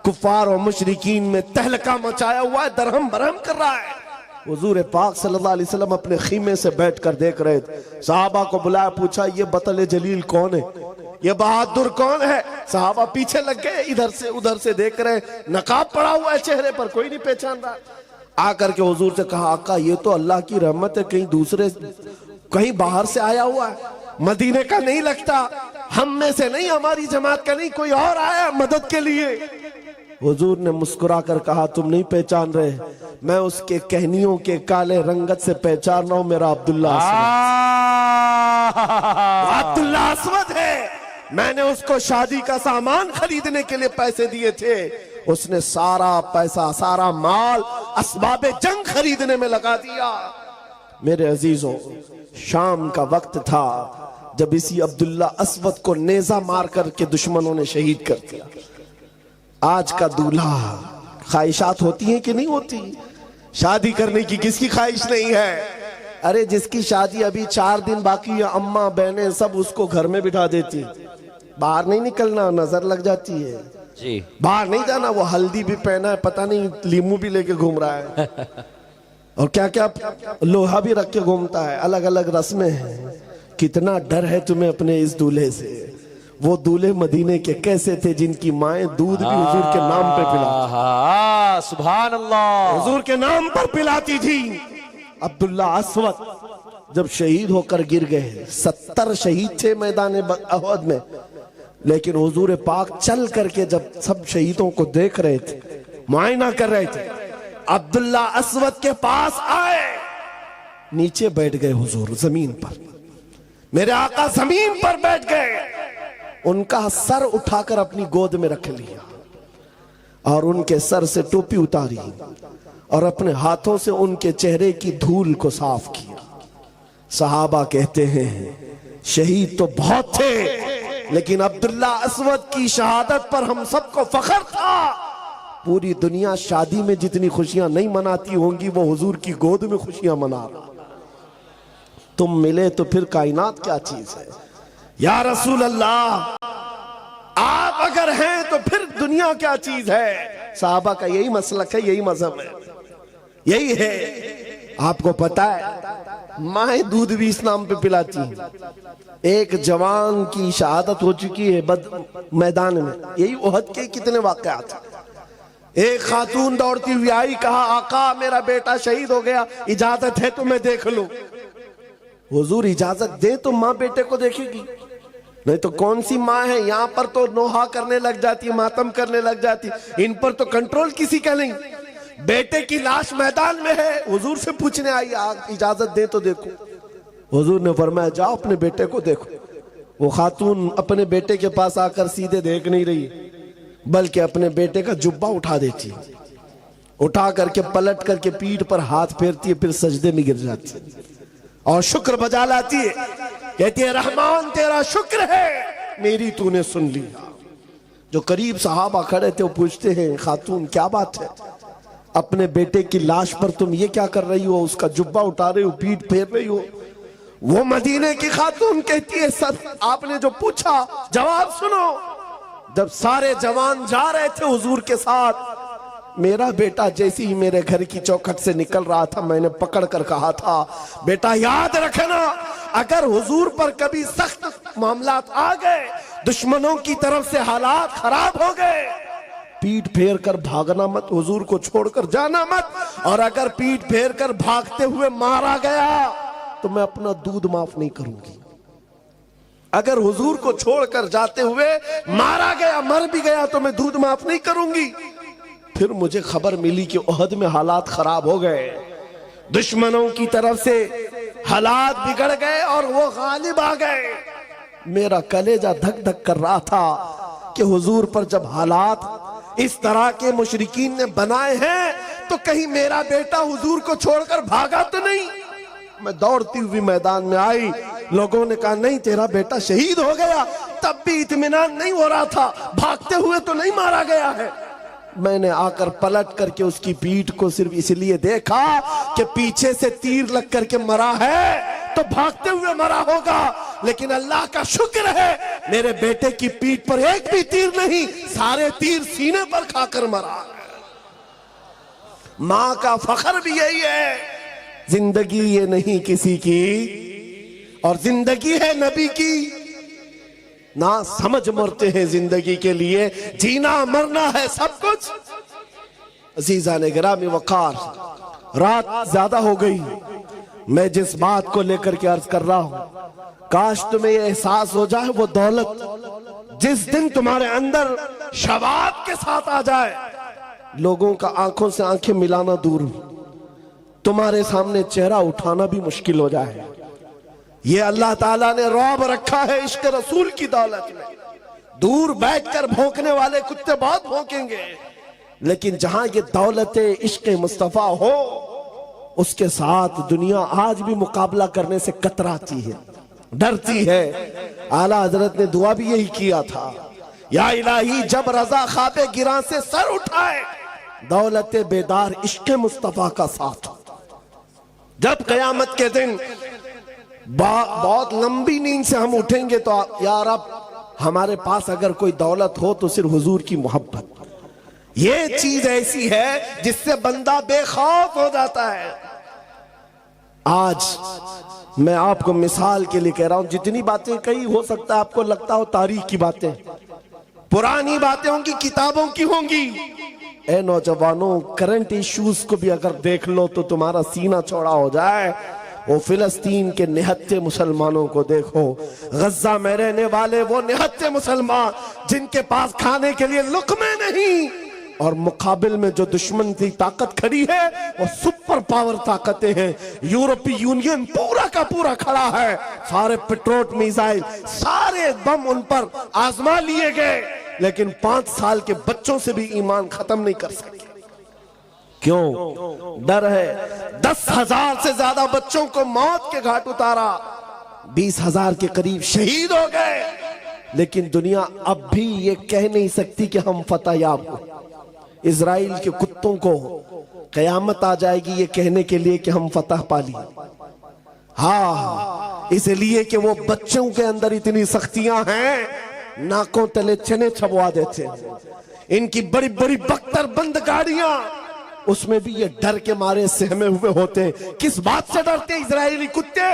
कुफार और मुशरिकीन में तहलका मचाया हुआ है, दरहम बरहम कर रहा है। हुजूर पाक सल्लल्लाहु अलैहि वसल्लम अपने खीमे से बैठकर देख रहे थे। सहाबा को बुलाया, पूछा ये बतल जलील कौन है, ये बहादुर कौन है? सहाबा पीछे लग गए, इधर से उधर से देख रहे, नकाब पड़ा हुआ है चेहरे पर, कोई नहीं पहचान रहा। आकर के हुजूर से कहा, आका ये तो अल्लाह की रहमत है, कहीं दूसरे, कहीं बाहर से आया हुआ है, मदीने का नहीं लगता, हम में से नहीं, हमारी जमात का नहीं, कोई और आया मदद के लिए। हुजूर ने मुस्कुरा कर कहा, तुम नहीं पहचान रहे, मैं उसके कहनियों के काले रंगत से पहचान रहा हूं, मेरा अब्दुल्ला अब्दुल्ला असवद है। मैंने उसको शादी का सामान खरीदने के लिए पैसे दिए थे, उसने सारा पैसा, सारा माल असबाबे जंग खरीदने में लगा दिया। मेरे अजीजों, शाम का वक्त था, जब इसी अब्दुल्ला अस्वद को नेजा मार करके दुश्मनों ने शहीद कर दिया। आज का दूल्हा, ख्वाहिशात होती हैं कि नहीं होती? शादी करने की किसकी ख्वाहिश नहीं है? अरे जिसकी शादी अभी 4 दिन बाकी है, अम्मा बहनें सब उसको घर में बिठा देती, बाहर नहीं निकलना, नजर लग जाती है जी, बाहर नहीं जाना। वो हल्दी भी पहना है, पता नहीं लीमू भी लेके घूम रहा है और क्या क्या लोहा भी रख के घूमता है, अलग अलग रस्में हैं। कितना डर है तुम्हें अपने इस दूल्हे से। वो दूल्हे मदीने के कैसे थे जिनकी माएं दूध भी हुजूर के नाम पे पिलाती, सुभान अल्लाह, हुजूर के नाम पर पिलाती थी। अब्दुल्ला अस्वद जब शहीद होकर गिर गए, 70 शहीद थे मैदान अहद में, लेकिन हुजूर पाक चल करके जब सब शहीदों को देख रहे थे, मुआयना कर रहे थे, अब्दुल्ला अस्वद के पास आए, नीचे बैठ गए हुजूर जमीन पर। मेरे आका जमीन पर बैठ गए, उनका सर उठाकर अपनी गोद में रख लिया और उनके सर से टोपी उतारी और अपने हाथों से उनके चेहरे की धूल को साफ किया। सहाबा कहते हैं शहीद तो बहुत थे, लेकिन अब्दुल्ला अस्वद की शहादत पर हम सबको फख्र था। पूरी दुनिया शादी में जितनी खुशियां नहीं मनाती होंगी, वो हुजूर की गोद में खुशियां मना रहा। तुम मिले तो फिर कायनात क्या चीज है? या रसूल अल्लाह, आप अगर हैं तो फिर दुनिया क्या चीज है? साहबा का यही मसलक है, यही मजहब है, यही है। आपको पता है माएं दूध भी इस नाम पे पिलाती हैं। एक जवान की शहादत हो चुकी है मैदान में, यही ओहद के कितने वाकयात। एक खातून दौड़ती हुई आई, कहा आका मेरा बेटा शहीद हो गया, इजाजत है तो मैं देख लूं। हुजूर इजाजत दे तो माँ बेटे को देखेगी, नहीं तो कौन सी माँ है? यहाँ पर तो नोहा करने लग जाती, मातम करने लग जाती, इन पर तो कंट्रोल किसी का नहीं। बेटे की लाश मैदान में है, हुजूर से पूछने आई, आप इजाजत दे तो देखो। हुजूर ने फरमाया जाओ अपने बेटे को देखो। वो खातून अपने बेटे के पास आकर सीधे देख नहीं रही, बल्कि अपने बेटे का जुब्बा उठा देती, उठा करके पलट करके पीठ पर हाथ फेरती है, फिर सजदे में गिर जाती है और शुक्र बजा लाती है, कहती है रहमान तेरा शुक्र है मेरी तूने सुन लिया। जो करीब सहाबा खड़े थे वो पूछते हैं खातून क्या बात है, अपने बेटे की लाश पर तुम ये क्या कर रही हो? उसका जुब्बा उठा रही हो, पीठ फेर रही हो। वो मदीने की खातून कहती है सर आपने जो पूछा जवाब सुनो। जब सारे जवान जा रहे थे हुजूर के साथ, मेरा बेटा जैसे ही मेरे घर की चौखट से निकल रहा था, मैंने पकड़ कर कहा था बेटा याद रखना, अगर हुजूर पर कभी सख्त मामलात आ गए, दुश्मनों की तरफ से हालात खराब हो गए, पीठ फेर कर भागना मत, हुजूर को छोड़कर जाना मत, और अगर पीठ फेर कर भागते हुए मारा गया तो मैं अपना दूध माफ नहीं करूंगी। अगर हुजूर को छोड़कर जाते हुए मारा गया, मर भी गया, तो मैं दूध माफ नहीं करूंगी। फिर मुझे खबर मिली कि ओहद में हालात खराब हो गए, दुश्मनों की तरफ से हालात बिगड़ गए और वो गालिब आ गए। मेरा कलेजा धक धक कर रहा था कि हुजूर पर जब हालात इस तरह के मुशरिकीन ने बनाए हैं, तो कहीं मेरा बेटा हुजूर को छोड़कर भागा तो नहीं। मैं दौड़ती हुई मैदान में आई, लोगों ने कहा नहीं तेरा बेटा शहीद हो गया, तब भी इत्मीनान नहीं हो रहा था, भागते हुए तो नहीं मारा गया है। मैंने आकर पलट करके उसकी पीठ को सिर्फ इसलिए देखा कि पीछे से तीर लग करके मरा है तो भागते हुए मरा होगा, लेकिन अल्लाह का शुक्र है मेरे बेटे की पीठ पर एक भी तीर नहीं, सारे तीर सीने पर खाकर मरा। मां का फख्र भी यही है, जिंदगी ये नहीं किसी की और जिंदगी है नबी की। ना समझ मरते हैं जिंदगी के लिए, जीना मरना है सब कुछ। अजीजा ने गिरामी वकार, रात ज्यादा हो गई, मैं जिस बात को लेकर के अर्ज कर रहा हूं, काश तुम्हें यह एहसास हो जाए वो दौलत जिस दिन तुम्हारे अंदर शबाब के साथ आ जाए, लोगों का आंखों से आंखें मिलाना दूर, तुम्हारे सामने चेहरा उठाना भी मुश्किल हो जाए। ये अल्लाह ताला ने रौब रखा है इश्क रसूल की दौलत में। दूर बैठकर भौंकने वाले कुत्ते बहुत भौंकेंगे, लेकिन जहां ये दौलत इश्क मुस्तफा हो, उसके साथ दुनिया आज भी मुकाबला करने से कतराती है। डरती है। आला हजरत ने दुआ भी यही किया था, या इलाही जब रजा ख्वाबे गिरा से सर उठाए, दौलत बेदार इश्क मुस्तफा का साथ। जब कयामत के दिन बहुत लंबी नींद से हम उठेंगे तो यार अब हमारे पास अगर कोई दौलत हो तो सिर्फ हुजूर की मोहब्बत। ये चीज ऐसी है जिससे बंदा बेखौफ हो जाता है। आज मैं आपको मिसाल के लिए कह रहा हूं, जितनी बातें कही हो सकता है आपको लगता हो तारीख की बातें, पुरानी बातें होंगी, किताबों की होंगी। ए नौजवानों, करंट इश्यूज को भी अगर देख लो तो तुम्हारा सीना चौड़ा हो जाए। वो फिलिस्तीन के निहत्थे मुसलमानों को देखो, गज्जा में रहने वाले वो निहत्थे मुसलमान जिनके पास खाने के लिए लुक़मे नहीं, और मुकाबिल में जो दुश्मन की ताकत खड़ी है वो सुपर पावर ताकतें हैं। यूरोपीय यूनियन पूरा का पूरा खड़ा है, सारे पेट्रोट मिसाइल सारे बम उन पर आजमा लिए गए, लेकिन 5 साल के बच्चों से भी ईमान खत्म नहीं कर सके। क्यों? डर है। 10,000 से ज्यादा बच्चों को मौत के घाट उतारा, 20,000 के करीब शहीद हो गए, लेकिन दुनिया अब भी ये कह नहीं सकती कि हम फतहयाब हो। इजराइल के कुत्तों को कयामत आ जाएगी ये कहने के लिए कि हम फतह पा ली। हाँ, इसलिए कि वो बच्चों के अंदर इतनी सख्तियां हैं, नाकों तले चने छबवा देते। इनकी बड़ी बड़ी बख्तर बंद गाड़ियां, उसमें भी ये डर के मारे सहमे हुए होते। किस बात से डरते इजरायली कुत्ते?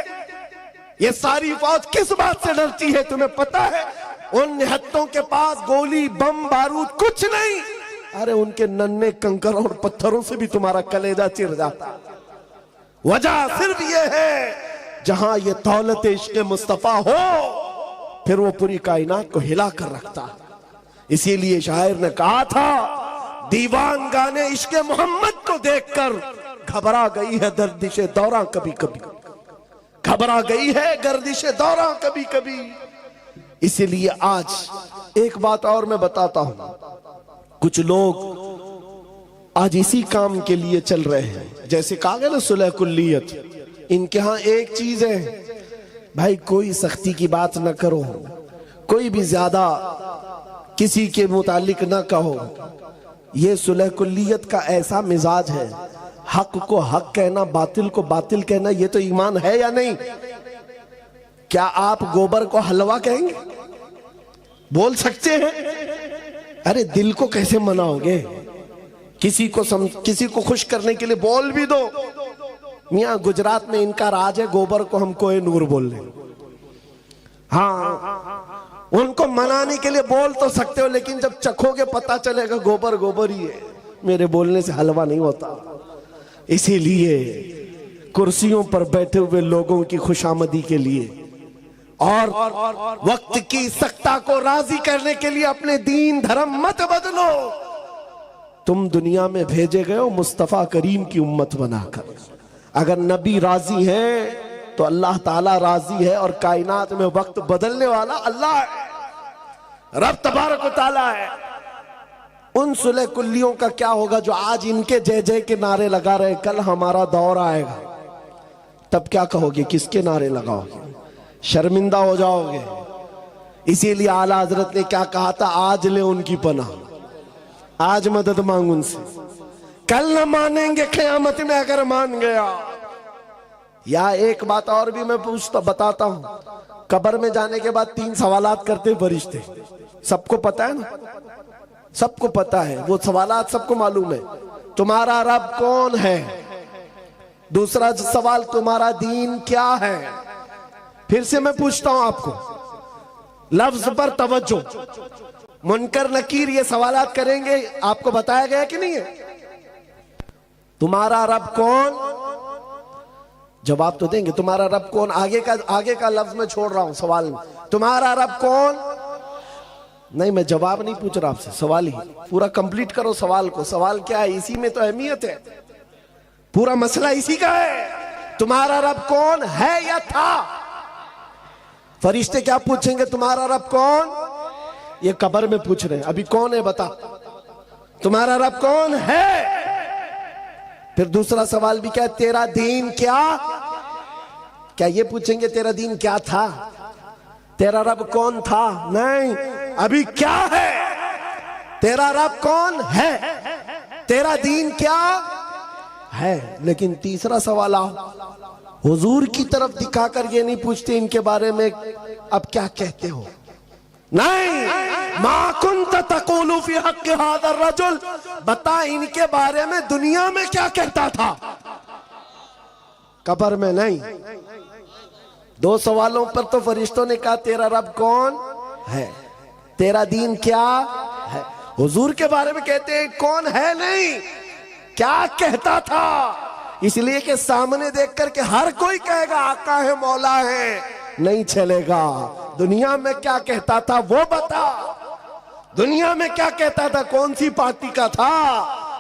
ये सारी फौज किस बात से डरती है तुम्हें पता है? उन निहत्तों के पास गोली बम बारूद कुछ नहीं, अरे उनके नन्हे कंकरों और पत्थरों से भी तुम्हारा कलेजा चिर जाता। वजह सिर्फ ये है, जहां ये दौलत इश्क मुस्तफा हो फिर वो पूरी कायनात को हिला कर रखता। इसीलिए शायर ने कहा था, दीवान गाने इश्क मोहम्मद को देखकर घबरा गई है गर्दिशे दौरा कभी कभी, घबरा गई है गर्दिशे दौरा कभी कभी। इसीलिए आज एक बात और मैं बताता हूं, कुछ लोग आज इसी काम के लिए चल रहे हैं, जैसे कहा गया ना सुलह कुल्लियत। इनके यहां एक चीज है भाई, कोई सख्ती की बात न करो, कोई भी ज्यादा किसी के मुतालिक न कहो। ये सुलह कुल्लियत का ऐसा मिजाज है, हक को हक कहना, बातिल को बातिल कहना, ये तो ईमान है या नहीं? क्या आप गोबर को हलवा कहेंगे? बोल सकते हैं? अरे दिल को कैसे मनाओगे? किसी को खुश करने के लिए बोल भी दो। मियां गुजरात में इनका राज है, गोबर को हम कोहे नूर बोल रहे। हाँ, उनको मनाने के लिए बोल तो सकते हो, लेकिन जब चखोगे पता चलेगा गोबर गोबर ही है। मेरे बोलने से हलवा नहीं होता। इसीलिए कुर्सियों पर बैठे हुए लोगों की खुशामदी के लिए और वक्त की सख्ता को राजी करने के लिए अपने दीन धर्म मत बदलो। तुम दुनिया में भेजे गए हो मुस्तफा करीम की उम्मत बनाकर। अगर नबी राजी है तो अल्लाह ताला राजी है, और कायनात में वक्त बदलने वाला अल्लाह है, रब तबारक व ताला है। उन सुलह कुल्लियों का क्या होगा जो आज इनके जय जय के नारे लगा रहे? कल हमारा दौर आएगा, तब क्या कहोगे? किसके नारे लगाओगे? शर्मिंदा हो जाओगे। इसीलिए आला हजरत ने क्या कहा था, आज ले उनकी पनाह, आज मदद मांग उनसे, कल न मानेंगे क़यामत में अगर मान गया। या एक बात और भी मैं बताता हूं, कब्र में जाने के बाद 3 सवालात करते फरिश्ते। सबको पता है ना? सबको पता है वो सवालात, सबको मालूम है। तुम्हारा रब कौन है? दूसरा सवाल, तुम्हारा दीन क्या है? फिर से मैं पूछता हूं आपको, लफ्ज पर तवज्जो। मुनकर नकीर ये सवालात करेंगे, आपको बताया गया कि नहीं है? तुम्हारा रब कौन? जवाब तो देंगे, तुम्हारा रब कौन? आगे का लफ्ज मैं छोड़ रहा हूं सवाल में। तुम्हारा रब कौन? नहीं, मैं जवाब नहीं पूछ रहा आपसे, सवाल ही पूरा कंप्लीट करो सवाल को। सवाल क्या है? इसी में तो अहमियत है, पूरा मसला इसी का है। तुम्हारा रब कौन है या था? फरिश्ते क्या पूछेंगे? तुम्हारा रब कौन? ये कब्र में पूछ रहे हैं, अभी कौन है बता। तुम्हारा रब कौन है? फिर दूसरा सवाल भी क्या है? तेरा दीन क्या? क्या ये पूछेंगे तेरा दीन क्या था, तेरा रब कौन था? नहीं, अभी क्या है, तेरा रब कौन है, तेरा दीन क्या है। लेकिन तीसरा सवाल हुजूर की तरफ दिखाकर ये नहीं पूछते इनके बारे में अब क्या कहते हो। नहीं, मा कुंत तक़ूलु फी हक़्क़ि हाज़ा रजुल, बता इनके बारे में दुनिया में क्या कहता था, कब्र में नहीं। दो सवालों पर तो फरिश्तों ने कहा तेरा रब कौन है, तेरा दीन क्या है। हुजूर के बारे में कहते हैं कौन है, नहीं क्या कहता था। इसलिए कि सामने देख करके हर कोई कहेगा आका है, मौला है, नहीं चलेगा। दुनिया में क्या कहता था वो बता, दुनिया में क्या कहता था, कौन सी पार्टी का था,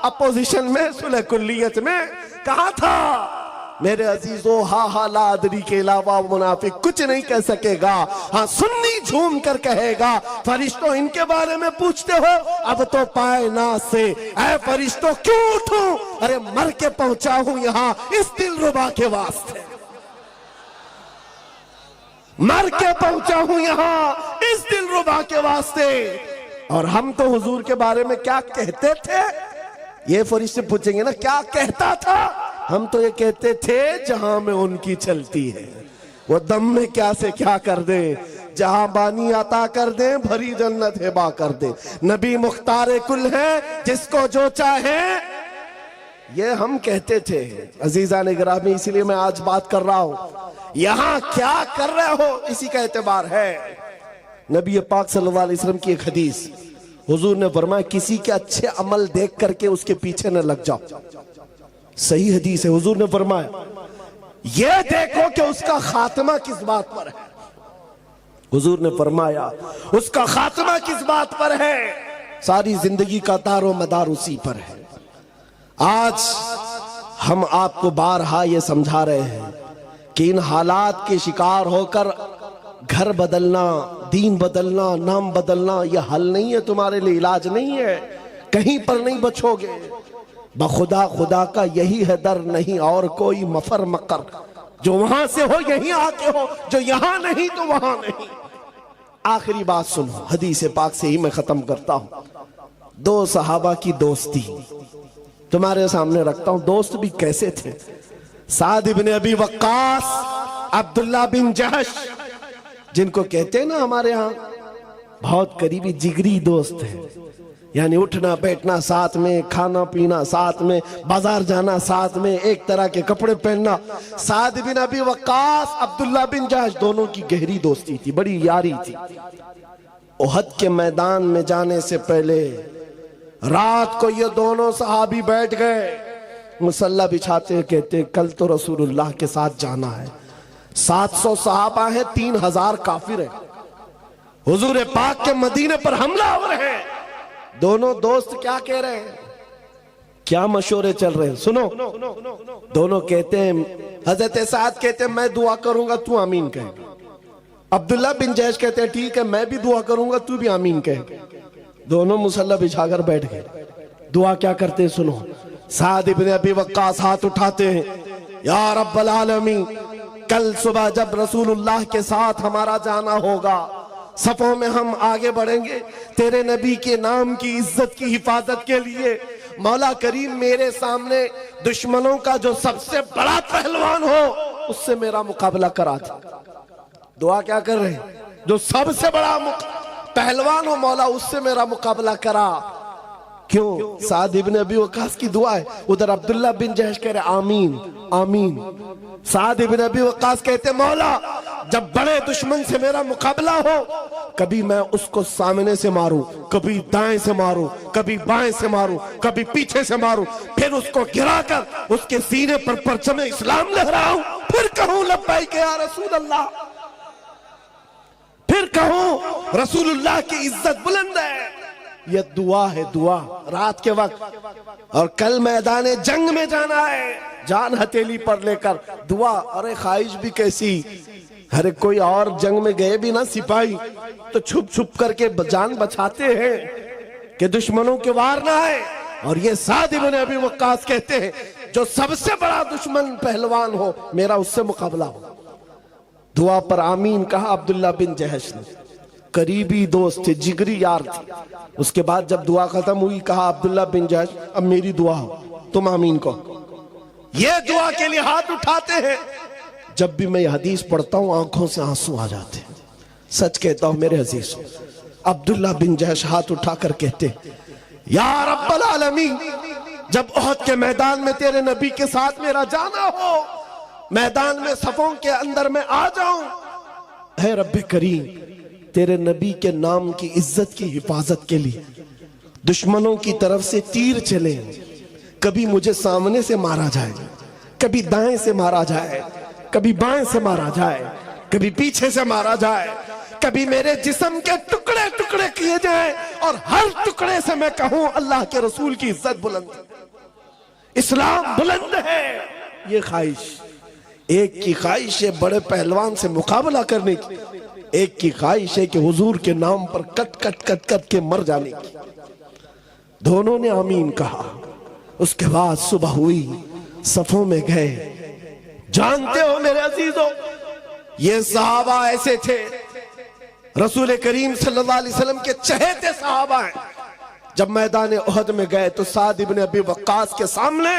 अपोजिशन में, सुलह कुल्लियत में कहा था। मेरे अजीजों, हा हा लादरी के अलावा मुनाफिक कुछ नहीं कह सकेगा। हाँ, सुन्नी झूम कर कहेगा फरिश्तों इनके बारे में पूछते हो, अब तो पाए ना से ऐ फरिश्तों क्यों उठूं, अरे मर के पहुंचा हूं यहां इस दिलरुबा के वास्ते, मर के पहुंचा हूं यहां इस दिलरुबा के वास्ते। और हम तो हुजूर के बारे में क्या कहते थे, ये फरिश्ते पूछेंगे ना क्या कहता था। हम तो ये कहते थे जहां में उनकी चलती है, वो दम में क्या से क्या कर दे, जहां बानी अता कर दे, भरी जन्नत हिबा कर दे। नबी मुख्तार कुल है, जिसको जो चाहे, ये हम कहते थे। अजीजा ने गिरामी, इसीलिए मैं आज बात कर रहा हूं, यहां क्या कर रहे हो इसी का एतबार है। नबी पाक सल्लल्लाहु अलैहि वसल्लम की एक हदीस, हुजूर ने फरमाया किसी के अच्छे अमल देख करके उसके पीछे न लग जाओ। सही हदीस है। हुजूर ने फरमाया ये देखो कि उसका खात्मा किस बात पर है। हुजूर ने फरमाया उसका खात्मा किस बात पर है, सारी जिंदगी का तारो मदार उसी पर है। आज हम आपको बारहा ये समझा रहे हैं कि इन हालात के शिकार होकर घर बदलना, दीन बदलना, नाम बदलना यह हल नहीं है, तुम्हारे लिए इलाज नहीं है, कहीं पर नहीं बचोगे। बखुदा खुदा का यही है दर, नहीं और कोई मफर मकर, जो वहां से हो यहीं आके हो, जो यहां नहीं तो वहां नहीं। आखिरी बात सुनो, हदीस पाक से ही मैं खत्म करता हूं। दो सहाबा की दोस्ती तुम्हारे सामने रखता हूं। दोस्त भी कैसे थे, साद इब्न अबी वक्कास, अब्दुल्ला बिन जहश, जिनको कहते हैं ना हमारे यहाँ बहुत करीबी जिगरी दोस्त है, यानी उठना बैठना साथ में, खाना पीना साथ में, बाजार जाना साथ में, एक तरह के कपड़े पहनना। साद बिन अबी वक्कास, अब्दुल्ला बिन जहश, दोनों की गहरी दोस्ती थी, बड़ी यारी थी। उहद के मैदान में जाने से पहले रात को ये दोनों सहाबी बैठ गए, मुसल्ला बिछाते, कहते कल तो रसूलुल्लाह के साथ जाना है, 700 सहाबा है, 3000 काफिर है, हुजूर पाक के मदीने पर हमला हो रहे हैं। दोनों दोस्त क्या कह रहे हैं, क्या मशवरे चल रहे हैं, सुनो। दोनों कहते हैं, हजरत साद कहते हैं मैं दुआ करूंगा तू आमीन कहे। अब्दुल्ला बिन जैश कहते हैं ठीक है मैं भी दुआ करूंगा तू भी आमीन कहे। दोनों मुसल्ला बिछाकर बैठ गए, दुआ क्या करते हैं सुनो। साद इब्न अबी वक्कास हाथ उठाते हैं, या रब्बल आलमीन, कल सुबह जब रसूलुल्लाह के साथ हमारा जाना होगा, सफों में हम आगे बढ़ेंगे तेरे नबी के नाम की इज्जत की हिफाजत के लिए। मौला करीम मेरे सामने दुश्मनों का जो सबसे बड़ा पहलवान हो उससे मेरा मुकाबला करा दे। दुआ क्या कर रहे हैं, जो सबसे बड़ा पहलवान हो मौला उससे मेरा मुकाबला करा। क्यों, साद इब्न अबी वक्कास की दुआ है। उधर अब्दुल्ला बिन जहश कह रहे आमीन आमीन। साद इब्न अबी वक्कास कहते मौला जब बड़े दुश्मन से मेरा मुकाबला हो, कभी मैं उसको सामने से मारूं, कभी दाएं से मारूं, कभी बाएं से मारूं, कभी पीछे से मारूं, फिर उसको गिराकर उसके सीने पर परचम इस्लाम लहराऊं, फिर कहूं लब्बैक या रसूल अल्लाह, फिर कहूं रसूलुल्लाह की इज्जत बुलंद है। यह दुआ है, दुआ रात के वक्त। और कल मैदान जंग में जाना है, जान हथेली पर लेकर दुआ। अरे ख्वाहिश भी कैसी, अरे कोई और जंग में गए भी ना सिपाही तो छुप छुप करके जान बचाते हैं कि दुश्मनों के वार ना आए। और ये साद इब्न अबी वक्कास कहते हैं जो सबसे बड़ा दुश्मन पहलवान हो मेरा उससे मुकाबला हो। दुआ पर आमीन कहा अब्दुल्ला बिन जहश ने। करीबी दोस्त थे, जिगरी यार थे। उसके बाद जब दुआ खत्म हुई कहा अब्दुल्ला बिन जहश अब मेरी दुआ हो, तुम आमीन कहो। ये दुआ के लिए हाथ उठाते हैं। जब भी मैं ये हदीस पढ़ता हूं आंखों से आंसू आ जाते हैं। सच कहता हूं मेरे अजीज, अब्दुल्ला बिन जहश हाथ उठाकर कहते या रब्बल आलमीन, जब ओहद के मैदान में तेरे नबी के साथ मेरा जाना हो, मैदान में सफों के अंदर में आ जाऊं, है रब्बे करीम तेरे नबी के नाम की इज्जत की हिफाजत के लिए दुश्मनों की तरफ से तीर चले, कभी मुझे सामने से मारा जाए, कभी दाएं से मारा जाए, कभी बाएं से मारा जाए, कभी पीछे से मारा जाए, कभी मेरे जिस्म के टुकड़े टुकड़े किए जाए और हर टुकड़े से मैं कहूं अल्लाह के रसूल की इज्जत बुलंद, इस्लाम बुलंद है। ये ख्वाहिश, एक की ख्वाहिश है बड़े पहलवान से मुकाबला करने की, एक की ख्वाहिश है कि हुजूर के नाम पर कट कट कट कट के मर जाने की। दोनों ने आमीन कहा। उसके बाद सुबह हुई, सफों में गए। जानते हो मेरे अजीजों, ये सहाबा ऐसे थे, रसूल करीम सल्लल्लाहु अलैहि वसल्लम के चहेते सहाबा हैं। जब मैदान ओहद में गए तो साद इब्न अबी वक्कास के सामने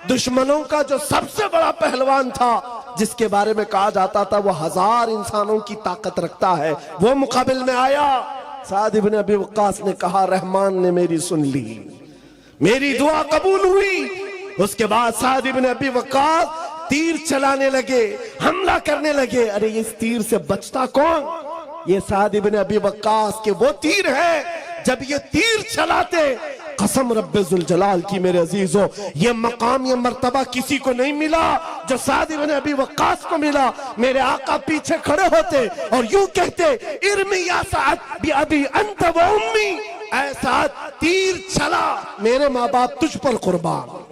दुश्मनों का जो सबसे बड़ा पहलवान था, जिसके बारे में कहा जाता था वो 1000 इंसानों की ताकत रखता है, वो मुकाबिल में आया। साद इब्न अबी वक्कास ने कहा रहमान ने मेरी सुन ली, मेरी दुआ कबूल हुई। उसके बाद साद इब्न अबी वक्कास तीर चलाने लगे, हमला करने लगे। अरे इस तीर से बचता कौन? ये साद इब्न अबी वक्कास के वो तीर है। जब ये तीर चलाते, कसम रब्बे जुल जलाल की मेरे अजीजों, ये मकाम, ये मर्तबा किसी को नहीं मिला जो साद इब्न अबी वक्कास को मिला। मेरे आका पीछे खड़े होते और यूं कहते इरमी या साद बि अबी अंत व उम्मी, ऐ साद तीर चला, मेरे माँ बाप तुझ पर कुर्बान।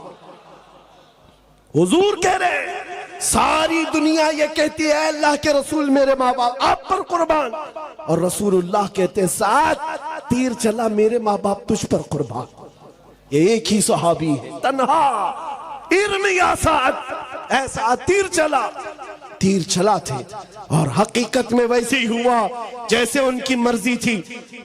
हुजूर कह रहे, सारी दुनिया ये कहती है अल्लाह के रसूल मेरे माँ बाप आप पर कुर्बान, और रसूलुल्लाह कहते साथ तीर चला, मेरे माँ बाप तुझ पर कुर्बान। ये एक ही सहाबी है, तन्हा इरमी या साद, ऐसा तीर चला। तीर चला थे और हकीकत में वैसे ही हुआ जैसे उनकी मर्जी थी।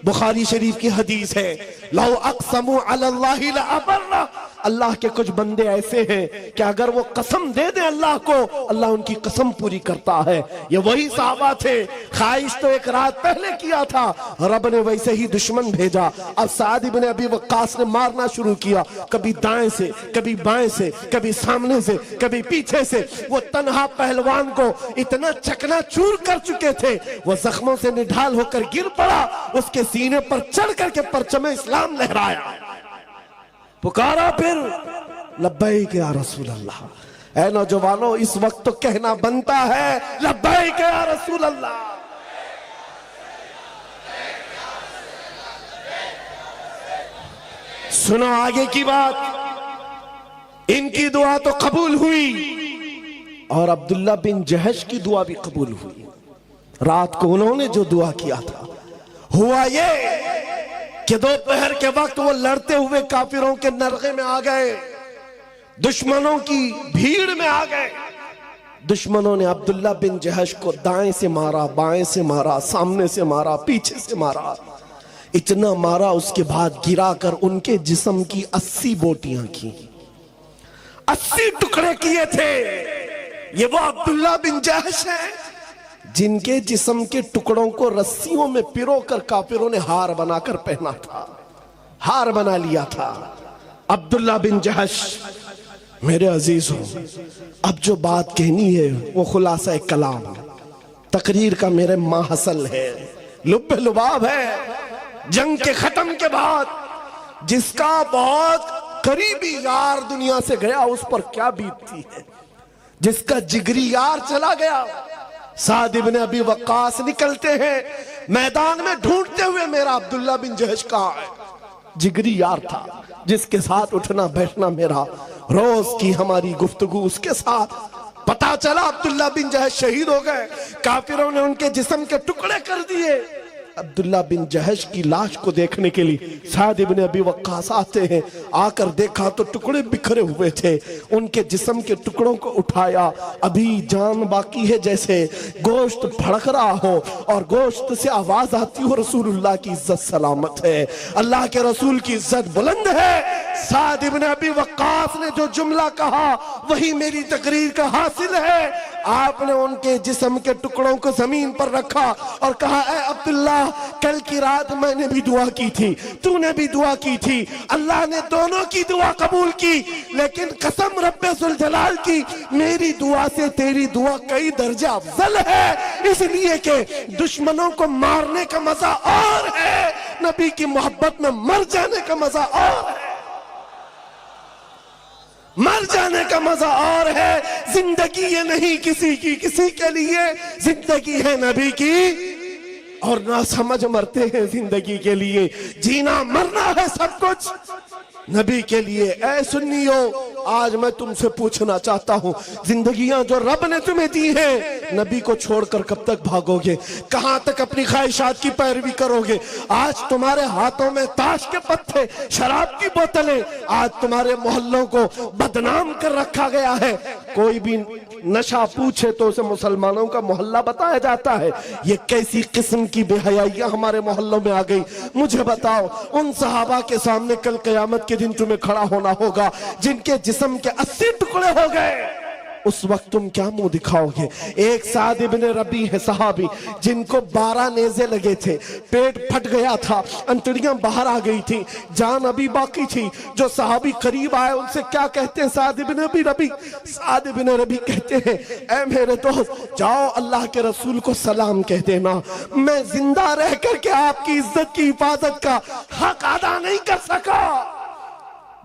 बुखारी शरीफ की हदीस है, लौ अक़समू अलल्लाहि लअबर्रा, अल्लाह के कुछ बंदे ऐसे हैं कि अगर वो कसम दे दे अल्लाह को, अल्लाह उनकी कसम पूरी करता है। ये वही सहाबा थे। ख्वाहिश तो एक रात पहले किया था, रब ने वैसे ही दुश्मन भेजा। अब साद इब्न अबी वक्कास ने मारना शुरू किया, कभी दाएं से, कभी बाएं से, कभी सामने से, कभी पीछे से। वो तन्हा पहलवान को इतना चकनाचूर कर चुके थे, वो जख्मों से निढाल होकर गिर पड़ा, उसके सीने पर चढ़ करके परचमे इस्लाम लहराया। पुकारा फिर लब्बैक या रसूल अल्लाह। ऐ नौजवानों, इस वक्त तो कहना बनता है लब्बैक या रसूल अल्लाह। सुनो आगे की बात। इनकी दुआ तो कबूल हुई और अब्दुल्ला बिन जहश की दुआ भी कबूल हुई। रात को उन्होंने जो दुआ किया था, हुआ ये कि दोपहर के वक्त वो लड़ते हुए काफिरों के नरगे में आ गए, दुश्मनों की भीड़ में आ गए। दुश्मनों ने अब्दुल्ला बिन जहश को दाएं से मारा, बाएं से मारा, सामने से मारा, पीछे से मारा। इतना मारा, उसके बाद गिराकर उनके जिस्म की 80 बोटियां की, 80 टुकड़े किए थे। ये वो अब्दुल्ला बिन जहश है जिनके जिस्म के टुकड़ों को रस्सियों में पिरोकर काफिरों ने हार बनाकर पहना था, हार बना लिया था। अब्दुल्ला बिन जहश। मेरे अजीजों, अब जो बात कहनी है वो खुलासा कलाम, तकरीर का मेरे माहसल है, लुब्बे लुबाब है। जंग के खत्म के बाद जिसका बहुत करीबी यार दुनिया से गया, उस पर क्या बीतती है। जिसका जिगरी यार चला गया। साद इब्न अबी वक्कास निकलते हैं मैदान में ढूंढते हुए, मेरा अब्दुल्ला बिन जहश कहाँ है। जिगरी यार था, जिसके साथ उठना बैठना मेरा, रोज की हमारी गुफ्तगू उसके साथ। पता चला अब्दुल्ला बिन जहश शहीद हो गए, काफिरों ने उनके जिस्म के टुकड़े कर दिए। अब्दुल्ला बिन जहश की लाश को देखने के लिए साद इब्न अबी वक्कास आते हैं। आकर देखा तो टुकड़े बिखरे हुए थे। उनके जिस्म के टुकड़ों को उठाया, अभी जान बाकी है, जैसे गोश्त भड़क रहा हो और गोश्त से आवाज आती हो रसूलुल्लाह की इज्जत सलामत है, अल्लाह के रसूल की इज्जत बुलंद है। साद इब्न अबी वक्कास ने जो जुमला कहा वही मेरी तकरीर का हासिल है। आपने उनके जिस्म के टुकड़ों को जमीन पर रखा और कहा, ए अब्दुल्ला, कल की रात मैंने भी दुआ की थी, तूने भी दुआ की थी, अल्लाह ने दोनों की दुआ कबूल की, लेकिन कसम रब्बे जुल जलाल की, मेरी दुआ से तेरी दुआ कई दर्जा अफजल है, इसलिए कि दुश्मनों को मारने का मजा और है, नबी की मोहब्बत में मर जाने का मजा और है, मर जाने का मजा और है। जिंदगी ये नहीं किसी की, किसी के लिए जिंदगी है नबी की, और ना समझ मरते हैं जिंदगी के लिए, जीना मरना है सब कुछ नबी के लिए। ऐ सुन्नियो, आज मैं तुमसे पूछना चाहता हूं, जिंदगियां जो रब ने तुम्हें दी हैं, नबी को छोड़कर कब तक भागोगे? कहां तक अपनी ख्वाहिशात की पैरवी करोगे? आज तुम्हारे हाथों में ताश के पत्ते, शराब की बोतलें, आज तुम्हारे मोहल्लों को बदनाम कर रखा गया है। कोई भी नशा पूछे तो उसे मुसलमानों का मोहल्ला बताया जाता है। ये कैसी किस्म की बेहयाइयां हमारे मोहल्लों में आ गई? मुझे बताओ, उन सहाबा के सामने कल कयामत के दिन तुम्हें खड़ा होना होगा जिनके जिस्म के 80 टुकड़े हो गए, उस वक्त तुम क्या मुंह दिखाओगे? एक साद इब्न रबी है सहाबी, जिनको 12 नेज़े लगे थे, पेट फट गया था, अंतड़ियां बाहर आ गई थी, जान अभी बाकी थी। जो सहाबी करीब आए उनसे क्या कहते हैं? साद इब्न रबी, साद इब्न रबी कहते हैं, ऐ मेरे दोस्त, जाओ अल्लाह के रसूल को सलाम कह देना, मैं जिंदा रह करके आपकी इज्जत की हिफाजत का हक अदा नहीं कर सका।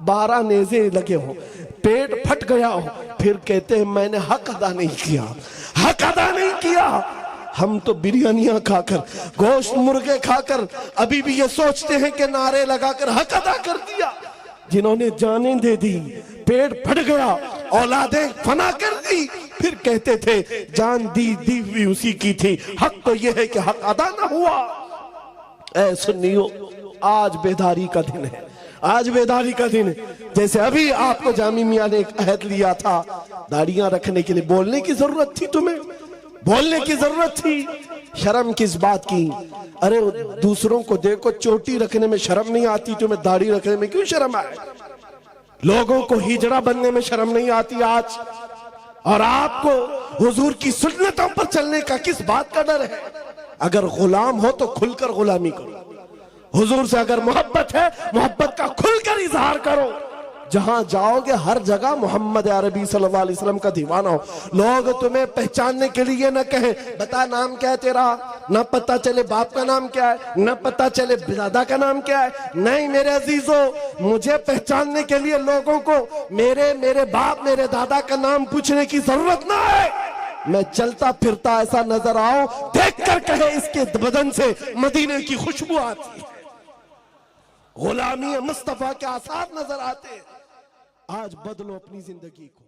12 नेज़े लगे हो, पेट फट गया हो, फिर कहते हैं मैंने हक अदा नहीं किया, हक अदा नहीं किया। हम तो बिरयानियां खाकर, गोश्त मुर्गे खाकर अभी भी ये सोचते हैं कि नारे लगाकर हक अदा कर दिया। जिन्होंने जानें दे दी, पेट फट गया, औलादें फना कर दी, फिर कहते थे जान दी हुई उसी की थी, हक तो ये है कि हक अदा ना हुआ। ऐ सुन्नियो, आज बेदारी का दिन है, आज बेदारी का दिन है। जैसे अभी आपको जामी मियां ने एक अहद लिया था दाढ़ियां रखने के लिए, बोलने की जरूरत थी, तुम्हें बोलने की जरूरत थी, शर्म किस बात की? अरे दूसरों को देखो, चोटी रखने में शर्म नहीं आती, तुम्हें दाढ़ी रखने में क्यों शर्म आए? लोगों को हिजड़ा बनने में शर्म नहीं आती आज, और आपको हुजूर की सुन्नतों पर चलने का किस बात का डर है? अगर गुलाम हो तो खुलकर गुलामी करो, हुजूर से अगर मोहब्बत है, मोहब्बत का खुलकर इजहार करो। जहां जाओगे हर जगह मोहम्मद अरबी सल्लल्लाहु अलैहि वसल्लम का दीवाना हो। लोग तुम्हें पहचानने के लिए न कहें बता नाम क्या है तेरा, न पता चले बाप का नाम क्या है, न पता चले दादा का नाम क्या है। नहीं मेरे अजीजों, मुझे पहचानने के लिए लोगों को मेरे बाप मेरे दादा का नाम पूछने की जरूरत ना है। मैं चलता फिरता ऐसा नजर आओ, देख कर कहे इसके बदन से मदीने की खुशबू आती है, गुलामी मुस्तफा के आसार नजर आते। आज बदलो अपनी जिंदगी को।